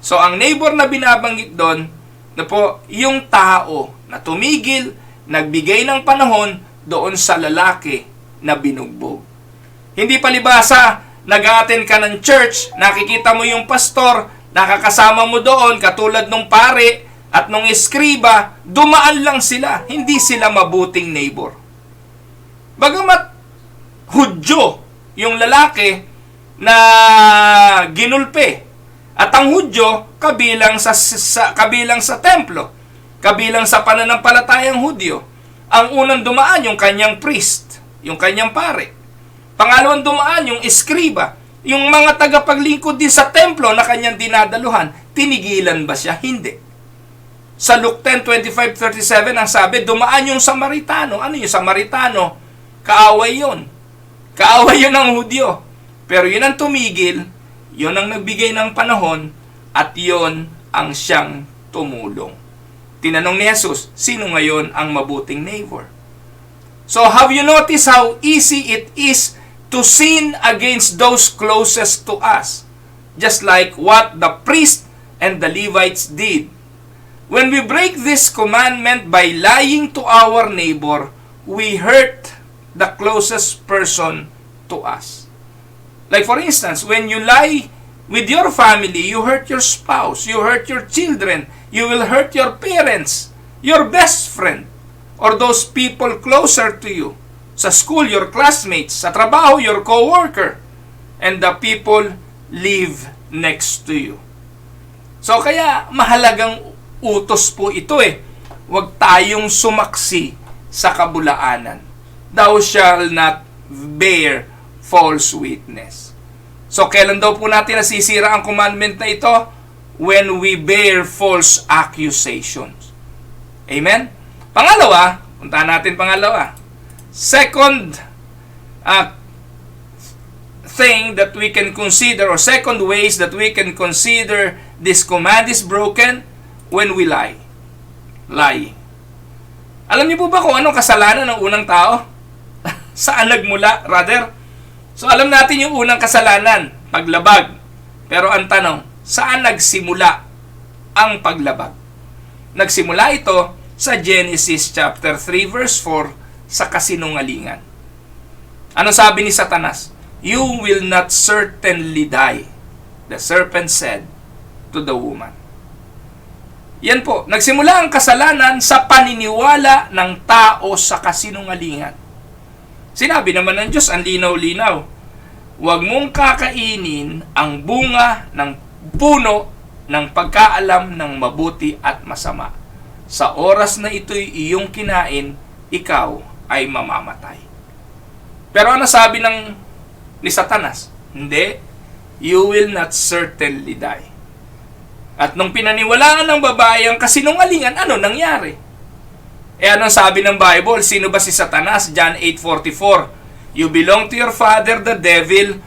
So ang neighbor na binabanggit doon, yung tao na tumigil, nagbigay ng panahon doon sa lalaki na binugbog. Hindi palibasa, nag-a-attend ka ng church, nakikita mo yung pastor, nakakasama mo doon, katulad nung pare at nung eskriba, dumaan lang sila, hindi sila mabuting neighbor. Bagamat Hudyo, yung lalaki na ginulpe, at ang Hudyo kabilang sa templo, kabilang sa pananampalatayang Hudyo. Ang unang dumaan yung kanyang priest, yung kanyang pare. Pangalawang dumaan yung eskriba, yung mga tagapaglingkod din sa templo na kanyang dinadaluhan. Tinigilan ba siya? Hindi. Sa Luke 10:25-37 ang sabi, dumaan yung Samaritano. Ano yung Samaritano? Kaaway yun. Kaaway yun ng Hudyo. Pero yun ang tumigil, yun ang nagbigay ng panahon, at yun ang siyang tumulong. Tinanong ni Jesus, sino ngayon ang mabuting neighbor? So have you noticed how easy it is to sin against those closest to us? Just like what the priest and the Levites did. When we break this commandment by lying to our neighbor, we hurt the closest person to us. Like for instance, when you lie with your family, you hurt your spouse, you hurt your children, you will hurt your parents, your best friend, or those people closer to you. Sa school, your classmates. Sa trabaho, your co-worker. And the people live next to you. So kaya mahalagang utos po ito eh. Huwag tayong sumaksi sa kabulaanan. Thou shall not bear false witness. So kailan daw po natin nasisira ang commandment na ito? When we bear false accusations. Amen? Pangalawa, puntahan natin pangalawa. Second thing that we can consider, or second ways that we can consider this command is broken when we lie. Lying. Alam niyo po ba kung anong kasalanan ng unang tao? Saan nagmula, rather? So alam natin yung unang kasalanan, paglabag. Pero ang tanong, saan nagsimula ang paglabag? Nagsimula ito sa Genesis chapter 3 verse 4 sa kasinungalingan. Ano sabi ni Satanas? You will not certainly die, the serpent said to the woman. Yan po, nagsimula ang kasalanan sa paniniwala ng tao sa kasinungalingan. Sinabi naman ng Diyos, ang linaw-linaw, huwag mong kakainin ang bunga ng puno ng pagkaalam ng mabuti at masama. Sa oras na ito'y iyong kinain, ikaw ay mamamatay. Pero ano sabi ni Satanas? Hindi, you will not certainly die. At nung pinaniwalaan ng babae ang kasinungalingan, ano nangyari? Anong sabi ng Bible? Sino ba si Satanas? John 8:44. You belong to your father, the devil.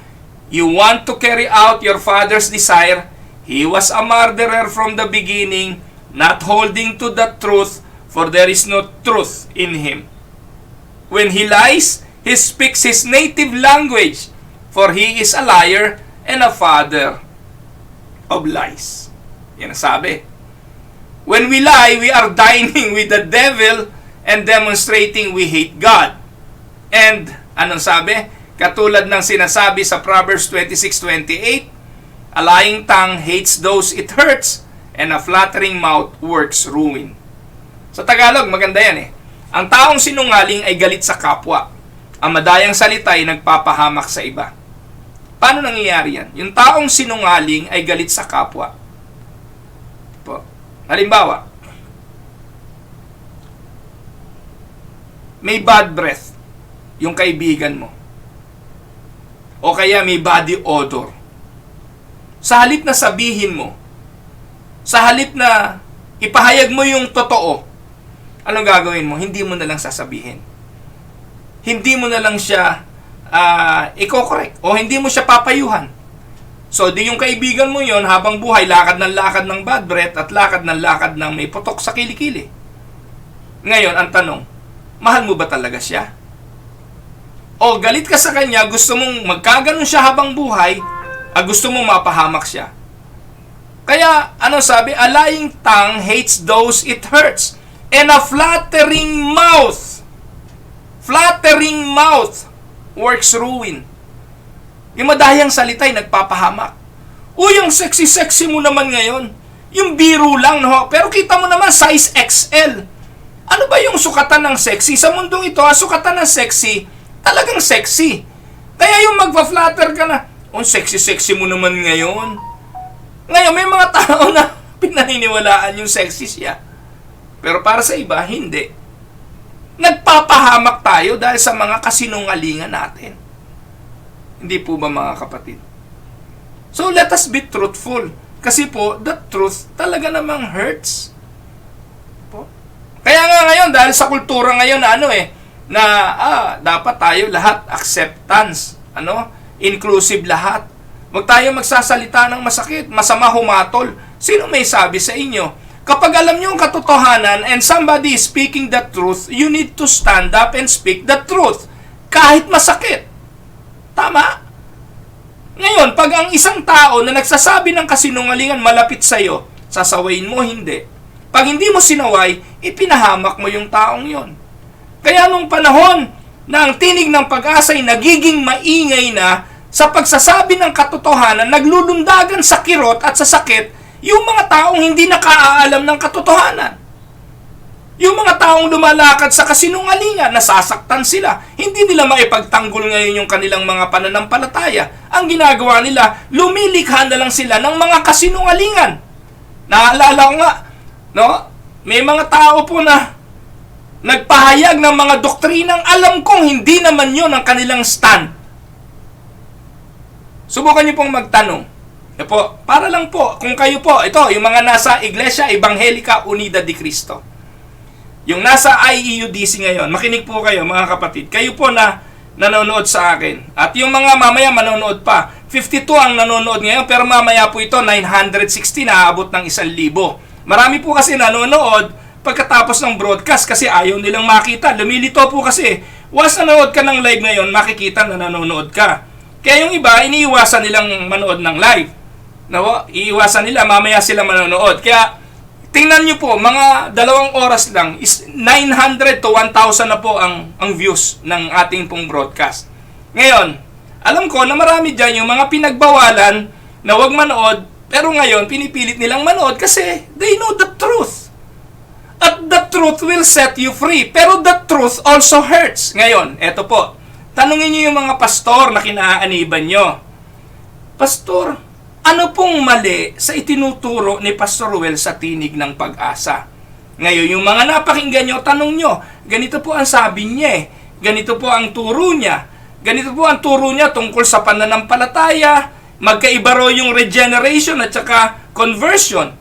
You want to carry out your father's desire. He was a murderer from the beginning, not holding to the truth, for there is no truth in him. When he lies, he speaks his native language, for he is a liar and a father of lies. Yan ang sabi. When we lie, we are dining with the devil and demonstrating we hate God. And, anong sabi? Katulad ng sinasabi sa Proverbs 26:28, a lying tongue hates those it hurts, and a flattering mouth works ruin. Sa Tagalog, maganda yan eh. Ang taong sinungaling ay galit sa kapwa. Ang madayang salita ay nagpapahamak sa iba. Paano nangyayari yan? Yung taong sinungaling ay galit sa kapwa. Halimbawa, may bad breath yung kaibigan mo. O kaya may body odor. Sa halip na sabihin mo, sa halip na ipahayag mo yung totoo, anong gagawin mo? Hindi mo na lang sasabihin. Hindi mo na lang siya i-correct o hindi mo siya papayuhan. So, di yung kaibigan mo yon habang buhay, lakad ng bad breath at lakad ng may putok sa kilikili. Ngayon, ang tanong, mahal mo ba talaga siya? O galit ka sa kanya, gusto mong magkaganon siya habang buhay, gusto mong mapahamak siya. Kaya, ano sabi? A lying tongue hates those it hurts, and a flattering mouth works ruin. Yung madayang salita ay nagpapahamak. Yung sexy-sexy mo naman ngayon. Yung biro lang, no? Pero kita mo naman, size XL. Ano ba yung sukatan ng sexy? Sa mundong ito, sukatan ng sexy, talagang sexy. Kaya yung magpa-flatter ka na, sexy-sexy mo naman ngayon. Ngayon, may mga tao na pinaniniwalaan yung sexy siya. Pero para sa iba, hindi. Nagpapahamak tayo dahil sa mga kasinungalingan natin. Hindi po ba mga kapatid? So let us be truthful. Kasi po, the truth talaga namang hurts. Po. Kaya nga ngayon, dahil sa kultura ngayon na dapat tayo lahat acceptance, inclusive lahat. Huwag tayo magsasalita ng masakit, masama humatol. Sino may sabi sa inyo? Kapag alam niyo ang katotohanan and somebody is speaking the truth, you need to stand up and speak the truth. Kahit masakit. Tama? Ngayon, pag ang isang tao na nagsasabi ng kasinungalingan malapit sa'yo, sasawayin mo, hindi. Pag hindi mo sinaway, ipinahamak mo yung taong yon. Kaya nung panahon na ang tinig ng pag-asa ay nagiging maingay na sa pagsasabi ng katotohanan, naglulundagan sa kirot at sa sakit yung mga taong hindi nakaalam ng katotohanan. Yung mga taong lumalakad sa kasinungalingan, nasasaktan sila. Hindi nila maipagtanggol ngayon yung kanilang mga pananampalataya. Ang ginagawa nila, lumilikha na lang sila ng mga kasinungalingan. Naalala ko nga, no? May mga tao po na nagpahayag ng mga doktrinang alam kong hindi naman yun ang kanilang stand. Subukan niyo pong magtanong. Po, para lang po, kung kayo po, ito, yung mga nasa Iglesia Evangelica Unida de Cristo. Yung nasa IEUDC ngayon, makinig po kayo mga kapatid. Kayo po na nanonood sa akin. At yung mga mamaya manonood pa. 52 ang nanonood ngayon, pero mamaya po ito 960 na aabot ng 1,000. Marami po kasi nanonood pagkatapos ng broadcast kasi ayaw nilang makita. Lumilito po kasi. Once nanonood ka ng live ngayon, makikita na nanonood ka. Kaya yung iba, iniiwasan nilang manood ng live. No? Iiwasan nila, mamaya sila manonood. Kaya tingnan nyo po, mga 2 oras lang, is 900 to 1,000 na po ang views ng ating pong broadcast. Ngayon, alam ko na marami dyan yung mga pinagbawalan na wag manood, pero ngayon, pinipilit nilang manood kasi they know the truth. At the truth will set you free. Pero the truth also hurts. Ngayon, eto po, tanungin nyo yung mga pastor na kinaaniban nyo. Pastor, ano pong mali sa itinuturo ni Pastor Ruel sa Tinig ng Pag-asa? Ngayon, yung mga napakinggan nyo, tanong nyo, ganito po ang sabi niya ganito po ang turo niya. Ganito po ang turo niya tungkol sa pananampalataya, magkaiba raw yung regeneration at saka conversion.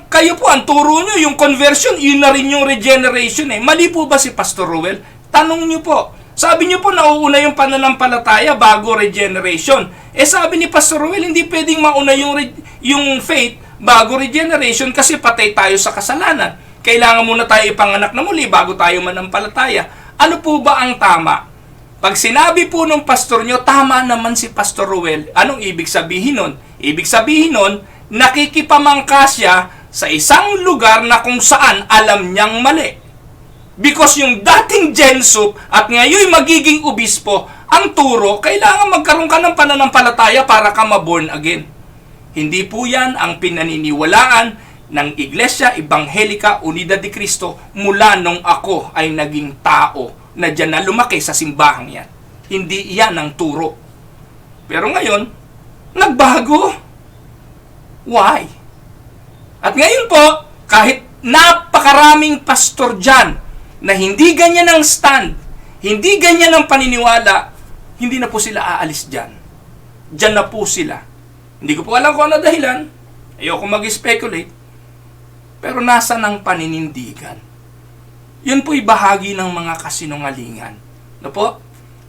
Kayo po, ang turo nyo, yung conversion, yun na rin yung regeneration Mali po ba si Pastor Ruel? Tanong nyo po. Sabi niyo po nauuna yung pananampalataya bago regeneration. Sabi ni Pastor Ruel, hindi pwedeng mauna yung faith bago regeneration kasi patay tayo sa kasalanan. Kailangan muna tayo ipanganak na muli bago tayo manampalataya. Ano po ba ang tama? Pag sinabi po ng pastor nyo, tama naman si Pastor Ruel, anong ibig sabihin nun? Ibig sabihin nun, nakikipamangka siya sa isang lugar na kung saan alam niyang mali. Because yung dating Jensup at ngayon magiging obispo, ang turo, kailangan magkaroon ka ng pananampalataya para ka ma-born again. Hindi po yan ang pinaniniwalaan ng Iglesia Evangelica Unida de Cristo mula nung ako ay naging tao na dyan na lumaki sa simbahang yan. Hindi yan ang turo. Pero ngayon, nagbago. Why? At ngayon po, kahit napakaraming pastor dyan, na hindi ganyan ang stand, hindi ganyan ang paniniwala, hindi na po sila aalis dyan. Dyan na po sila. Hindi ko po alam kung ano dahilan. Ayoko mag-speculate. Pero nasa ng paninindigan. Yun po'y bahagi ng mga kasinungalingan. No po?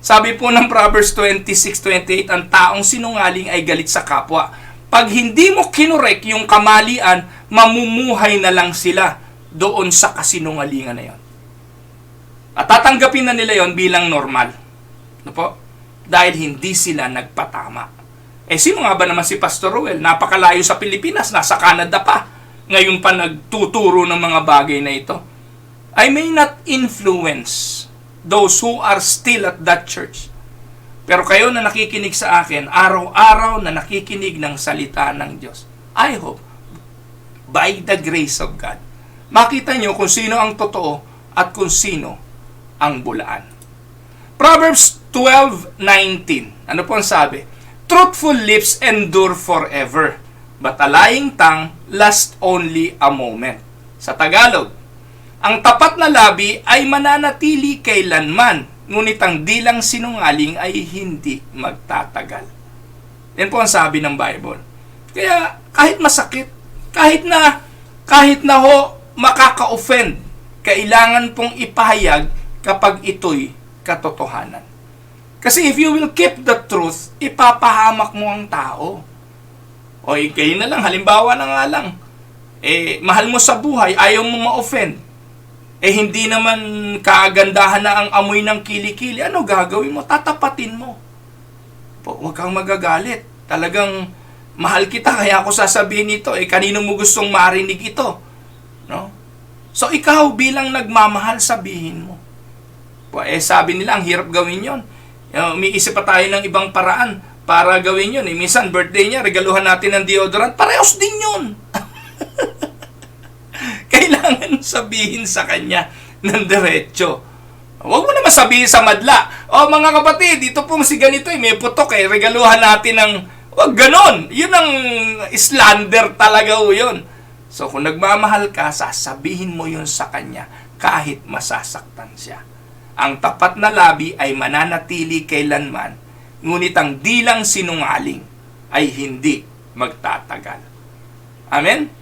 Sabi po ng Proverbs 26:28, ang taong sinungaling ay galit sa kapwa. Pag hindi mo kinorek yung kamalian, mamumuhay na lang sila doon sa kasinungalingan na yun. At tatanggapin na nila yon bilang normal. No po? Dahil hindi sila nagpatama. Sino nga ba naman si Pastor Ruel? Napakalayo sa Pilipinas, nasa Canada pa. Ngayon pa nagtuturo ng mga bagay na ito. I may not influence those who are still at that church. Pero kayo na nakikinig sa akin, araw-araw na nakikinig ng salita ng Diyos, I hope, by the grace of God, makita nyo kung sino ang totoo at kung sino ang bulaan. Proverbs 12:19. Ano po ang sabi? Truthful lips endure forever, but a lying tongue lasts only a moment. Sa Tagalog, ang tapat na labi ay mananatili kailanman, ngunit ang dilang sinungaling ay hindi magtatagal. Yan po ang sabi ng Bible. Kaya kahit masakit, kahit na ho makaka-offend, kailangan pong ipahayag kapag ito'y katotohanan. Kasi if you will keep the truth, ipapahamak mo ang tao. O kayo na lang, halimbawa na nga lang, mahal mo sa buhay, ayaw mo ma-offend. Hindi naman kaagandahan na ang amoy ng kilikili. Ano gagawin mo? Tatapatin mo. Huwag kang magagalit. Talagang mahal kita, kaya ako sasabihin ito. Kanino mo gustong marinig ito? No? So ikaw bilang nagmamahal, sabihin mo. Sabi nila, ang hirap gawin yon. Umiisip pa tayo ng ibang paraan para gawin yun. Minsan, birthday niya, regaluhan natin ng deodorant. Parehos din yun. Kailangan mong sabihin sa kanya ng diretso. Huwag mo naman sabihin sa madla, "O mga kapatid, dito pong si ganito may putok regaluhan natin ng..." Huwag ganon. Yun ang slander talaga yun. So kung nagmamahal ka, sasabihin mo yun sa kanya kahit masasaktan siya. Ang tapat na labi ay mananatili kailanman, ngunit ang dilang sinungaling ay hindi magtatagal. Amen?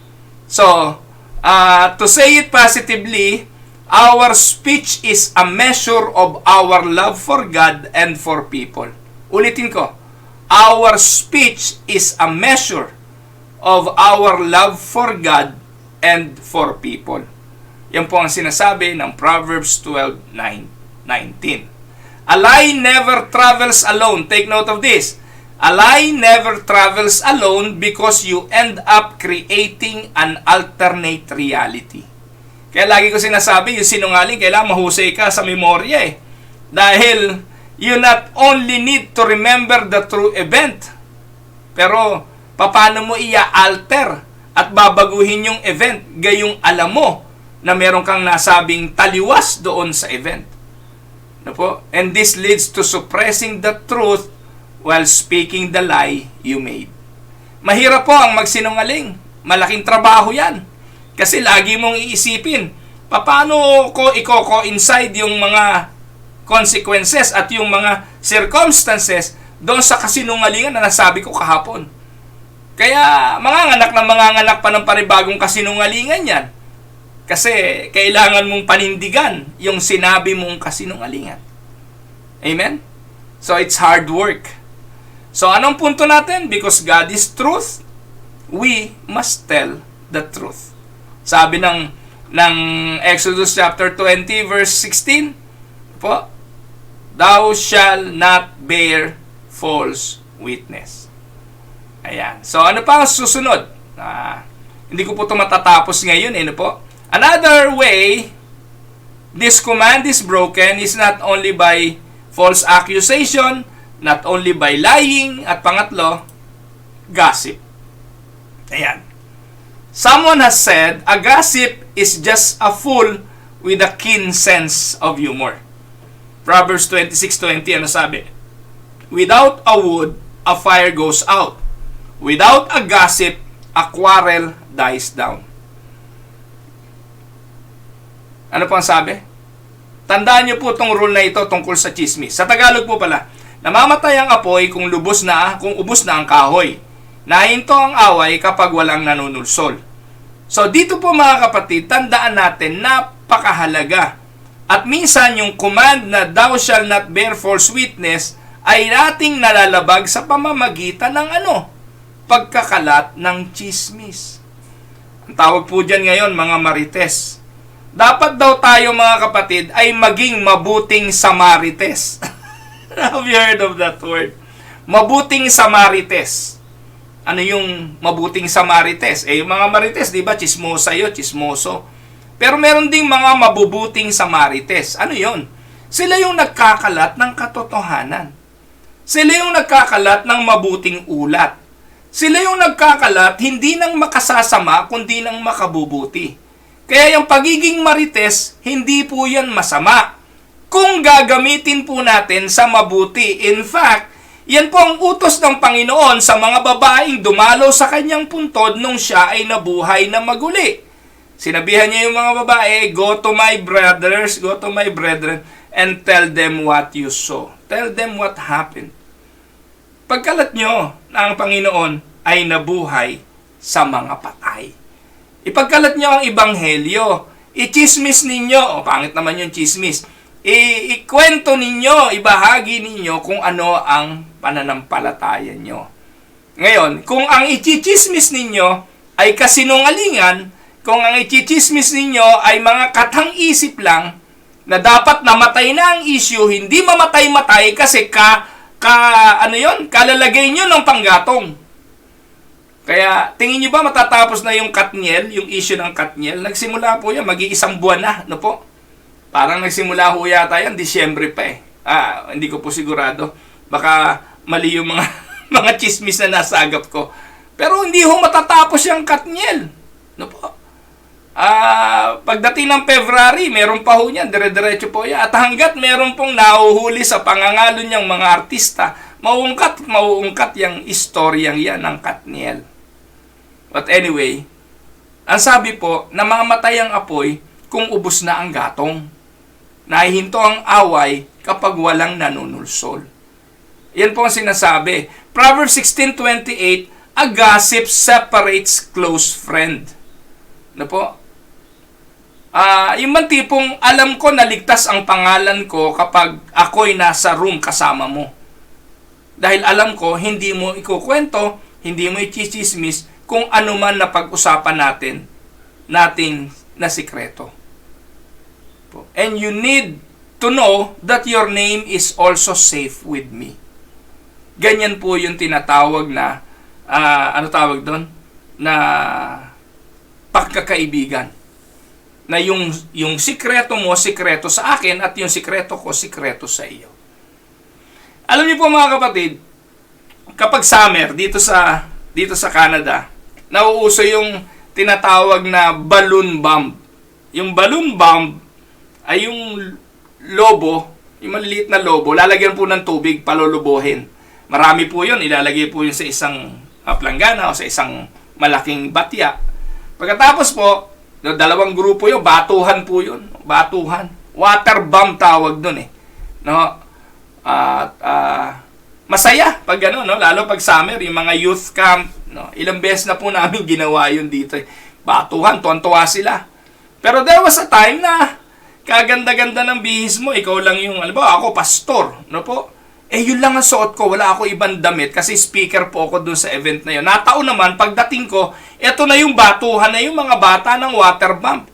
So, to say it positively, our speech is a measure of our love for God and for people. Ulitin ko, our speech is a measure of our love for God and for people. Yan po ang sinasabi ng Proverbs 12:19. A lie never travels alone. Take note of this. A lie never travels alone because you end up creating an alternate reality. Kaya lagi ko sinasabi, yung sinungaling, kailangan mahusay ka sa memorya Dahil you not only need to remember the true event, pero paano mo ia-alter at babaguhin yung event gayong alam mo na meron kang nasabing taliwas doon sa event. Ano po? And this leads to suppressing the truth while speaking the lie you made. Mahirap po ang magsinungaling. Malaking trabaho yan. Kasi lagi mong iisipin, paano ko i-coincide yung mga consequences at yung mga circumstances doon sa kasinungalingan na nasabi ko kahapon. Kaya manganganak pa ng panibagong kasinungalingan yan. Kasi kailangan mong panindigan yung sinabi mong kasinungalingan. Amen? So it's hard work. So anong punto natin? Because God is truth, we must tell the truth. Sabi ng Exodus chapter 20 verse 16 po, "Thou shall not bear false witness." Ayan. So ano pa ang susunod? Hindi ko po ito matatapos ngayon. Ano po? Another way this command is broken is not only by false accusation, not only by lying, at pangatlo, gossip. Ayan. Someone has said, a gossip is just a fool with a keen sense of humor. Proverbs 26:20, ano sabi? Without a wood, a fire goes out. Without a gossip, a quarrel dies down. Ano po ang sabi? Tandaan niyo po itong rule na ito tungkol sa chismis. Sa Tagalog po pala, namamatay ang apoy kung ubos na ang kahoy. Nahinto ang away kapag walang nanunulsol. So dito po mga kapatid, tandaan natin, napakahalaga. At minsan yung command na thou shall not bear false witness ay nating nalalabag sa pamamagitan ng pagkakalat ng chismis. Ang tawag po dyan ngayon mga marites. Dapat daw tayo mga kapatid ay maging mabuting Samarites. Have you heard of that word? Mabuting Samarites. Ano yung mabuting Samarites? Yung mga Marites, di ba, chismosa yun, chismoso. Pero meron ding mga mabubuting Samarites. Ano yun? Sila yung nagkakalat ng katotohanan. Sila yung nagkakalat ng mabuting ulat. Sila yung nagkakalat hindi ng makasasama, kundi ng makabubuti. Kaya yung pagiging marites, hindi po yan masama. Kung gagamitin po natin sa mabuti. In fact, yan po ang utos ng Panginoon sa mga babaeng dumalo sa kanyang puntod nung siya ay nabuhay na maguli. Sinabihan niya yung mga babae, go to my brothers, go to my brethren, and tell them what you saw. Tell them what happened. Pagkalat nyo na ang Panginoon ay nabuhay sa mga patay. Ipagkalat nyo ang ebanghelyo. I-chismis ninyo. Pangit naman yung chismis. Ikwento ninyo, ibahagi ninyo kung ano ang pananampalataya nyo. Ngayon, kung ang i-chismis ninyo ay kasinungalingan, kung ang i-chismis ninyo ay mga katang-isip lang, na dapat namatay na ang issue, hindi mamatay-matay kasi kalalagay nyo ng panggatong. Kaya, tingin nyo ba matatapos na yung Katniel, yung issue ng Katniel? Nagsimula po yan, mag-iisang buwan na, no po? Parang nagsimula ho yata yan, Disyembre pa hindi ko po sigurado. Baka mali yung mga, mga chismis na nasagap ko. Pero hindi ho matatapos yung Katniel, no po? pagdating ng February, meron pa ho niyan, dire-diretso po yan. At hanggat meron pong nahuhuli sa pangangalo niyang mga artista, mauungkat yung istoryang yan ng Katniel. But anyway, ang sabi po, namamatay ang apoy kung ubos na ang gatong. Nahihinto ang away kapag walang nanunulsol. Yan po ang sinasabi. Proverbs 16:28, a gossip separates close friend. Ano po? Yung man tipong alam ko na ligtas ang pangalan ko kapag ako'y nasa room kasama mo. Dahil alam ko, hindi mo ikukwento, hindi mo i-chismis kung ano man na pag-usapan natin na sikreto. And you need to know that your name is also safe with me. Ganyan po yung tinatawag na, ano tawag doon? Na pagkakaibigan. Na yung sikreto mo, sikreto sa akin, at yung sikreto ko, sikreto sa iyo. Alam niyo po mga kapatid, kapag summer dito sa Canada, nauuso yung tinatawag na balloon bomb. Yung balloon bomb ay yung lobo, yung maliliit na lobo, lalagyan po ng tubig, palulubuhin. Marami po yun, ilalagay po yun sa isang planggana o sa isang malaking batya. Pagkatapos po, dalawang grupo yun, batuhan po yun. Batuhan. Water bomb tawag dun eh. No? Masaya pag gano'n, no? Lalo pag summer, yung mga youth camp, no? Ilang beses na po namin ginawa yun dito. Batuhan, tuwan-tuwa sila. Pero there was a time na kaganda-ganda ng bihis mo, ikaw lang yung, alam ba, ako pastor, no po? Yun lang ang suot ko, wala ako ibang damit kasi speaker po ako dun sa event na yun. Nataon naman, pagdating ko, eto na yung batuhan na yung mga bata ng water bomb.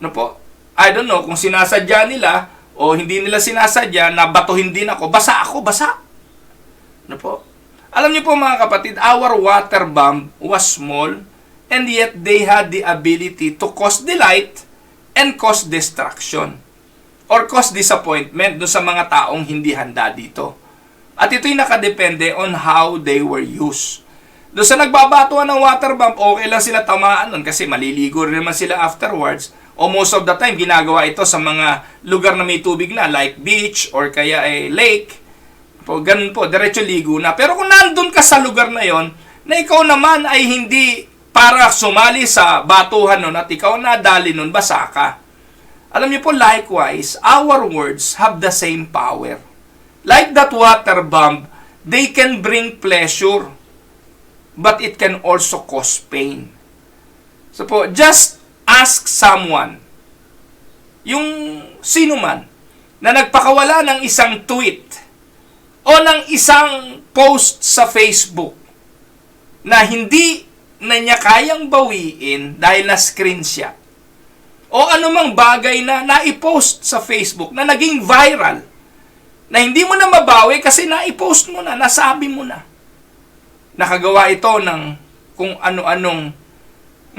No po? I don't know kung sinasadya nila o hindi nila sinasadya na batuhin din ako. Basa ako, basa. No po? Alam niyo po mga kapatid, our water bomb was small and yet they had the ability to cause delight and cause destruction or cause disappointment doon sa mga taong hindi handa dito. At ito'y nakadepende on how they were used. Doon sa nagbabatuan ng water bomb, okay lang sila tamaan nun kasi maliligo rin naman sila afterwards. O most of the time, ginagawa ito sa mga lugar na may tubig na like beach or kaya lake. Po, ganun po, diretso ligo na. Pero kung nandun ka sa lugar na yon, na ikaw naman ay hindi para sumali sa batuhan nun at ikaw nadali nun, basa ka. Alam niyo po, likewise, our words have the same power. Like that water bomb, they can bring pleasure, but it can also cause pain. So po, just ask someone, yung sino man, na nagpakawala ng isang tweet o ng isang post sa Facebook na hindi na niya kayang bawiin dahil na screenshot o anumang bagay na naipost sa Facebook na naging viral na hindi mo na mabawi kasi naipost mo na, nasabi mo na. Nakagawa ito ng kung ano-anong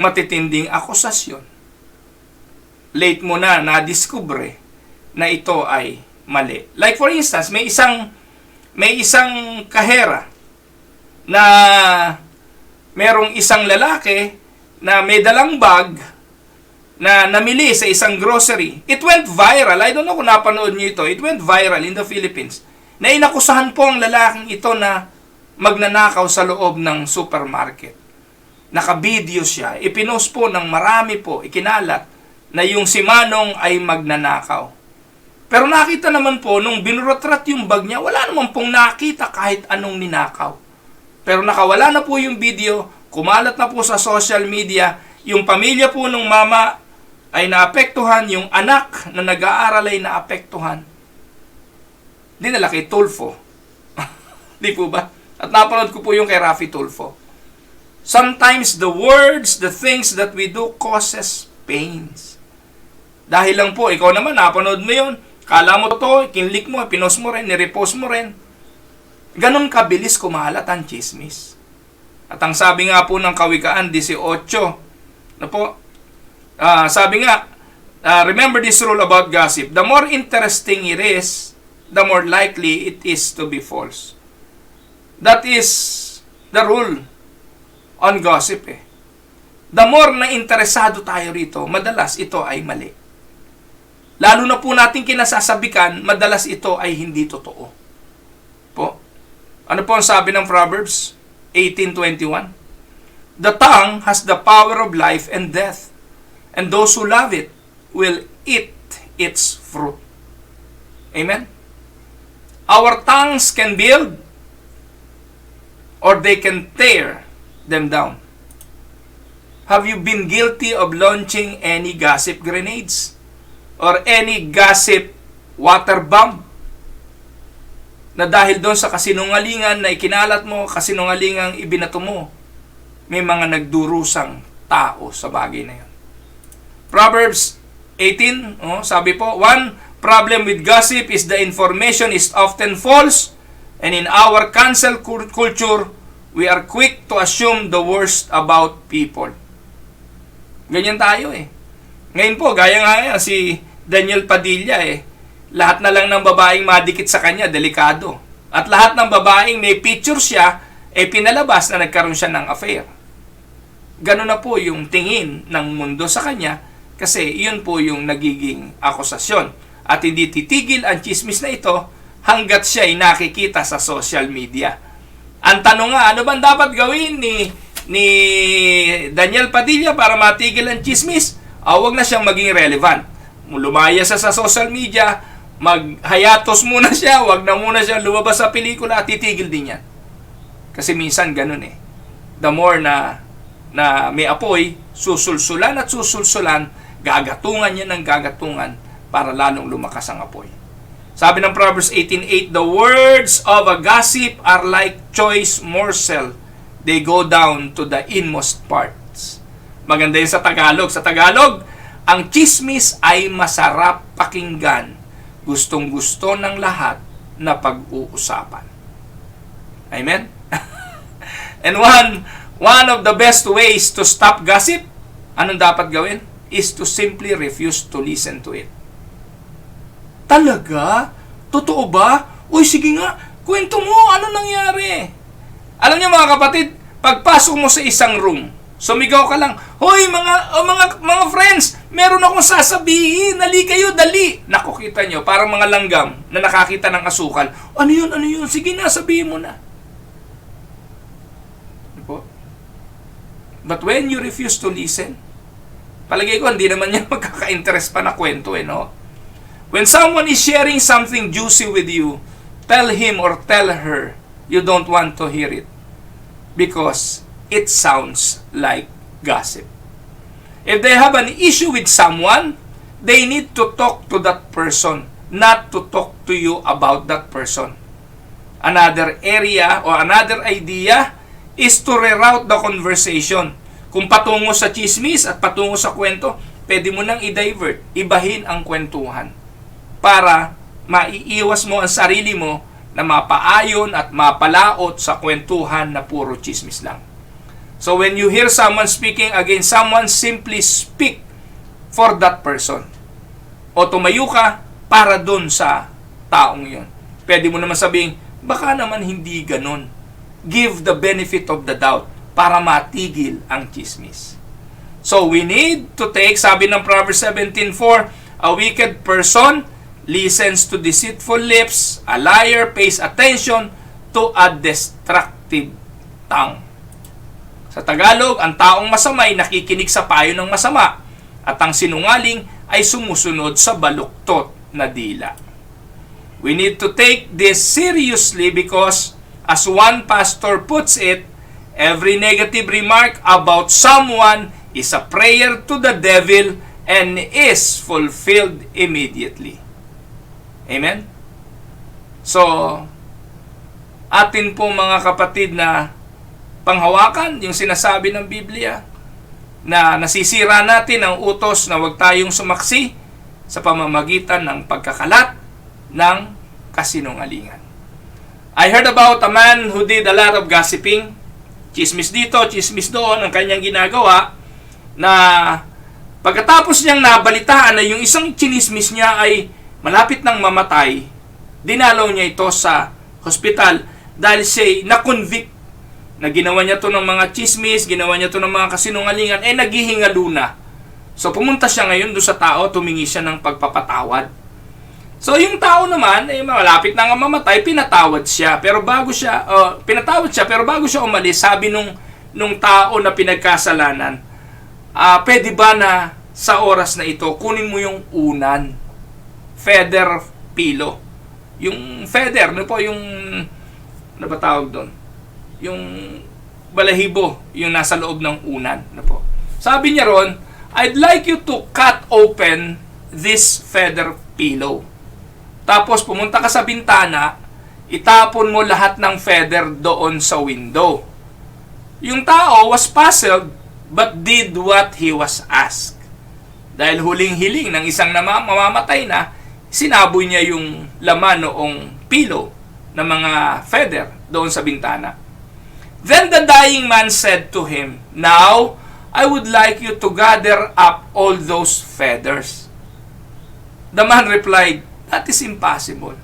matitinding akusasyon. Late mo na nadiskubre na ito ay mali. Like for instance, may isang kahera na merong isang lalaki na may dalang bag na namili sa isang grocery. It went viral. I don't know kung napanood niyo ito. It went viral in the Philippines. Na inakusahan po ang lalaking ito na magnanakaw sa loob ng supermarket. Nakabideo siya. Ipinost po ng marami po, ikinalat, na yung si Manong ay magnanakaw. Pero nakita naman po, nung binurotrat yung bag niya, wala naman pong nakita kahit anong ninakaw. Pero nakawala na po yung video, kumalat na po sa social media, yung pamilya po ng mama ay naapektuhan, yung anak na nag-aaral ay naapektuhan. Dinala kay Tulfo. Di po ba? At napanood ko po yung kay Rafi Tulfo. Sometimes the words, the things that we do causes pains. Dahil lang po, ikaw naman, napanood mo yun. Kala mo to, kinlik mo, pinost mo rin, nirepost mo rin. Ganon kabilis kumalat ang chismis. At ang sabi nga po ng Kawikaan 18, na po, sabi nga, remember this rule about gossip. The more interesting it is, the more likely it is to be false. That is the rule on gossip. the more na interesado tayo rito, madalas ito ay mali. Lalo na po natin kinasasabikan, madalas ito ay hindi totoo. Po? Ano po ang sabi ng Proverbs 18:21? The tongue has the power of life and death, and those who love it will eat its fruit. Amen? Our tongues can build or they can tear them down. Have you been guilty of launching any gossip grenades? Or any gossip water bomb? Na dahil doon sa kasinungalingan na ikinalat mo, kasinungalingang ibinato mo, may mga nagdurusang tao sa bagay na yun. Proverbs 18, sabi po, one problem with gossip is the information is often false, and in our cancel culture, we are quick to assume the worst about people. Ganyan tayo eh. Ngayon po, gaya nga si Daniel Padilla lahat na lang ng babaeng madikit sa kanya, delikado. At lahat ng babaeng may picture siya, pinalabas na nagkaroon siya ng affair. Ganun na po yung tingin ng mundo sa kanya, kasi yun po yung nagiging akusasyon. At hindi titigil ang chismis na ito hanggat siya ay nakikita sa social media. Ang tanong nga, ano bang dapat gawin ni Daniel Padilla para matigil ang chismis? Huwag na siyang maging relevant. Lumaya siya sa social media, maghayatos muna siya, wag na muna siya lumabas sa pelikula at titigil din yan. Kasi minsan ganun The more na may apoy, susulsulan at susulsulan, gagatungan niya ng gagatungan para lalong lumakas ang apoy. Sabi ng Proverbs 18:8, the words of a gossip are like choice morsel. They go down to the inmost parts. Maganda yun sa Tagalog. Sa Tagalog, ang chismis ay masarap pakinggan. Gustong-gusto ng lahat na pag-uusapan. Amen? And one of the best ways to stop gossip, anong dapat gawin? Is to simply refuse to listen to it. Talaga? Totoo ba? Uy, sige nga, kwento mo, ano nangyari? Alam niyo mga kapatid, pagpasok mo sa isang room, sumigaw ka lang, hoy mga friends, meron akong sasabihin, dali kayo, dali. Naku, kita nyo, parang mga langgam na nakakita ng asukal. Ano yun? Sige na, sabihin mo na. But when you refuse to listen, palagay ko, hindi naman yan magkaka-interest pa na kwento no? When someone is sharing something juicy with you, tell him or tell her you don't want to hear it because it sounds like gossip. If they have an issue with someone, they need to talk to that person, not to talk to you about that person. Another area or another idea is to reroute the conversation. Kung patungo sa chismis at patungo sa kwento, pwede mo nang i-divert, ibahin ang kwentuhan para maiiwas mo ang sarili mo na mapaayon at mapalaot sa kwentuhan na puro chismis lang. So when you hear someone speaking against someone, simply speak for that person. O tumayo ka para dun sa taong yun. Pwede mo naman sabihin, baka naman hindi ganon. Give the benefit of the doubt para matigil ang chismis. So we need to take, sabi ng Proverbs 17:4, a wicked person listens to deceitful lips, a liar pays attention to a destructive tongue. Sa Tagalog, ang taong masama ay nakikinig sa payo ng masama at ang sinungaling ay sumusunod sa baluktot na dila. We need to take this seriously because, as one pastor puts it, every negative remark about someone is a prayer to the devil and is fulfilled immediately. Amen? So, atin po mga kapatid na panghawakan yung sinasabi ng Biblia na nasisira natin ang utos na huwag tayong sumaksi sa pamamagitan ng pagkakalat ng kasinungalingan. I heard about a man who did a lot of gossiping. Chismis dito, chismis doon ang kanyang ginagawa, na pagkatapos niyang nabalitaan na yung isang chinismis niya ay malapit nang mamatay, dinalaw niya ito sa hospital dahil siya na-convict na ginawa niya to ng mga chismis, ginawa niya to ng mga kasinungalingan, naghihingalo na. So pumunta siya ngayon doon sa tao, tumingi siya ng pagpapatawad. So yung tao naman, malapit na nga mamatay, pinatawad siya. Pero bago siya umalis, sabi nung tao na pinagkasalanan, pwede ba na sa oras na ito, kunin mo yung unan, feather pillow. Yung feather, ano po, yung, ano ba tawag doon? Yung balahibo, yung nasa loob ng unan. Ano po? Sabi niya ron, I'd like you to cut open this feather pillow. Tapos pumunta ka sa bintana, itapon mo lahat ng feather doon sa window. Yung tao was puzzled but did what he was asked. Dahil huling-hiling ng isang mamamatay na, sinaboy niya yung laman noong pillow ng mga feather doon sa bintana. Then the dying man said to him, now, I would like you to gather up all those feathers. The man replied, that is impossible.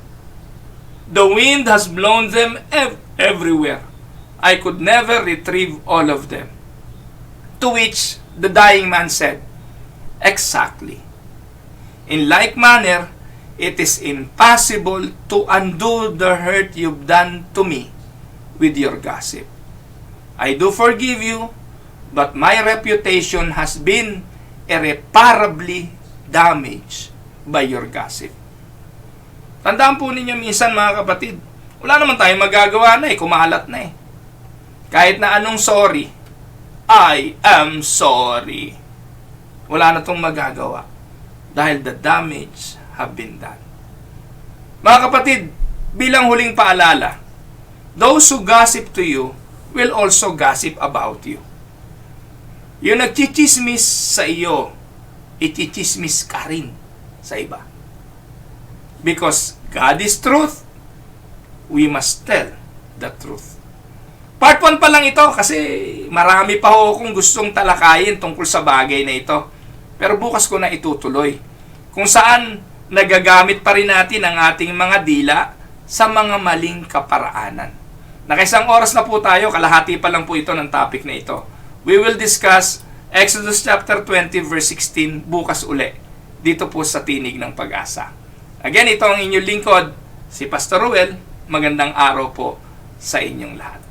The wind has blown them everywhere. I could never retrieve all of them. To which the dying man said, exactly. In like manner, it is impossible to undo the hurt you've done to me with your gossip. I do forgive you, but my reputation has been irreparably damaged by your gossip. Tandaan po ninyo minsan mga kapatid, wala naman tayong magagawa na kumalat na Kahit na anong sorry, I am sorry. Wala na tong magagawa dahil the damage have been done. Mga kapatid, bilang huling paalala, those who gossip to you will also gossip about you. Yung nagchichismis sa iyo, ichichismis ka rin sa iba. Because God is truth, we must tell the truth. Part 1 pa lang ito kasi marami pa ho akong gustong talakayin tungkol sa bagay na ito. Pero bukas ko na itutuloy. Kung saan nagagamit pa rin natin ang ating mga dila sa mga maling kaparaanan. Nakaisang oras na po tayo, kalahati pa lang po ito ng topic na ito. We will discuss Exodus chapter 20 verse 16 bukas uli. Dito po sa Tinig ng Pag-asa. Again, ito ang inyong lingkod, si Pastor Ruel. Magandang araw po sa inyong lahat.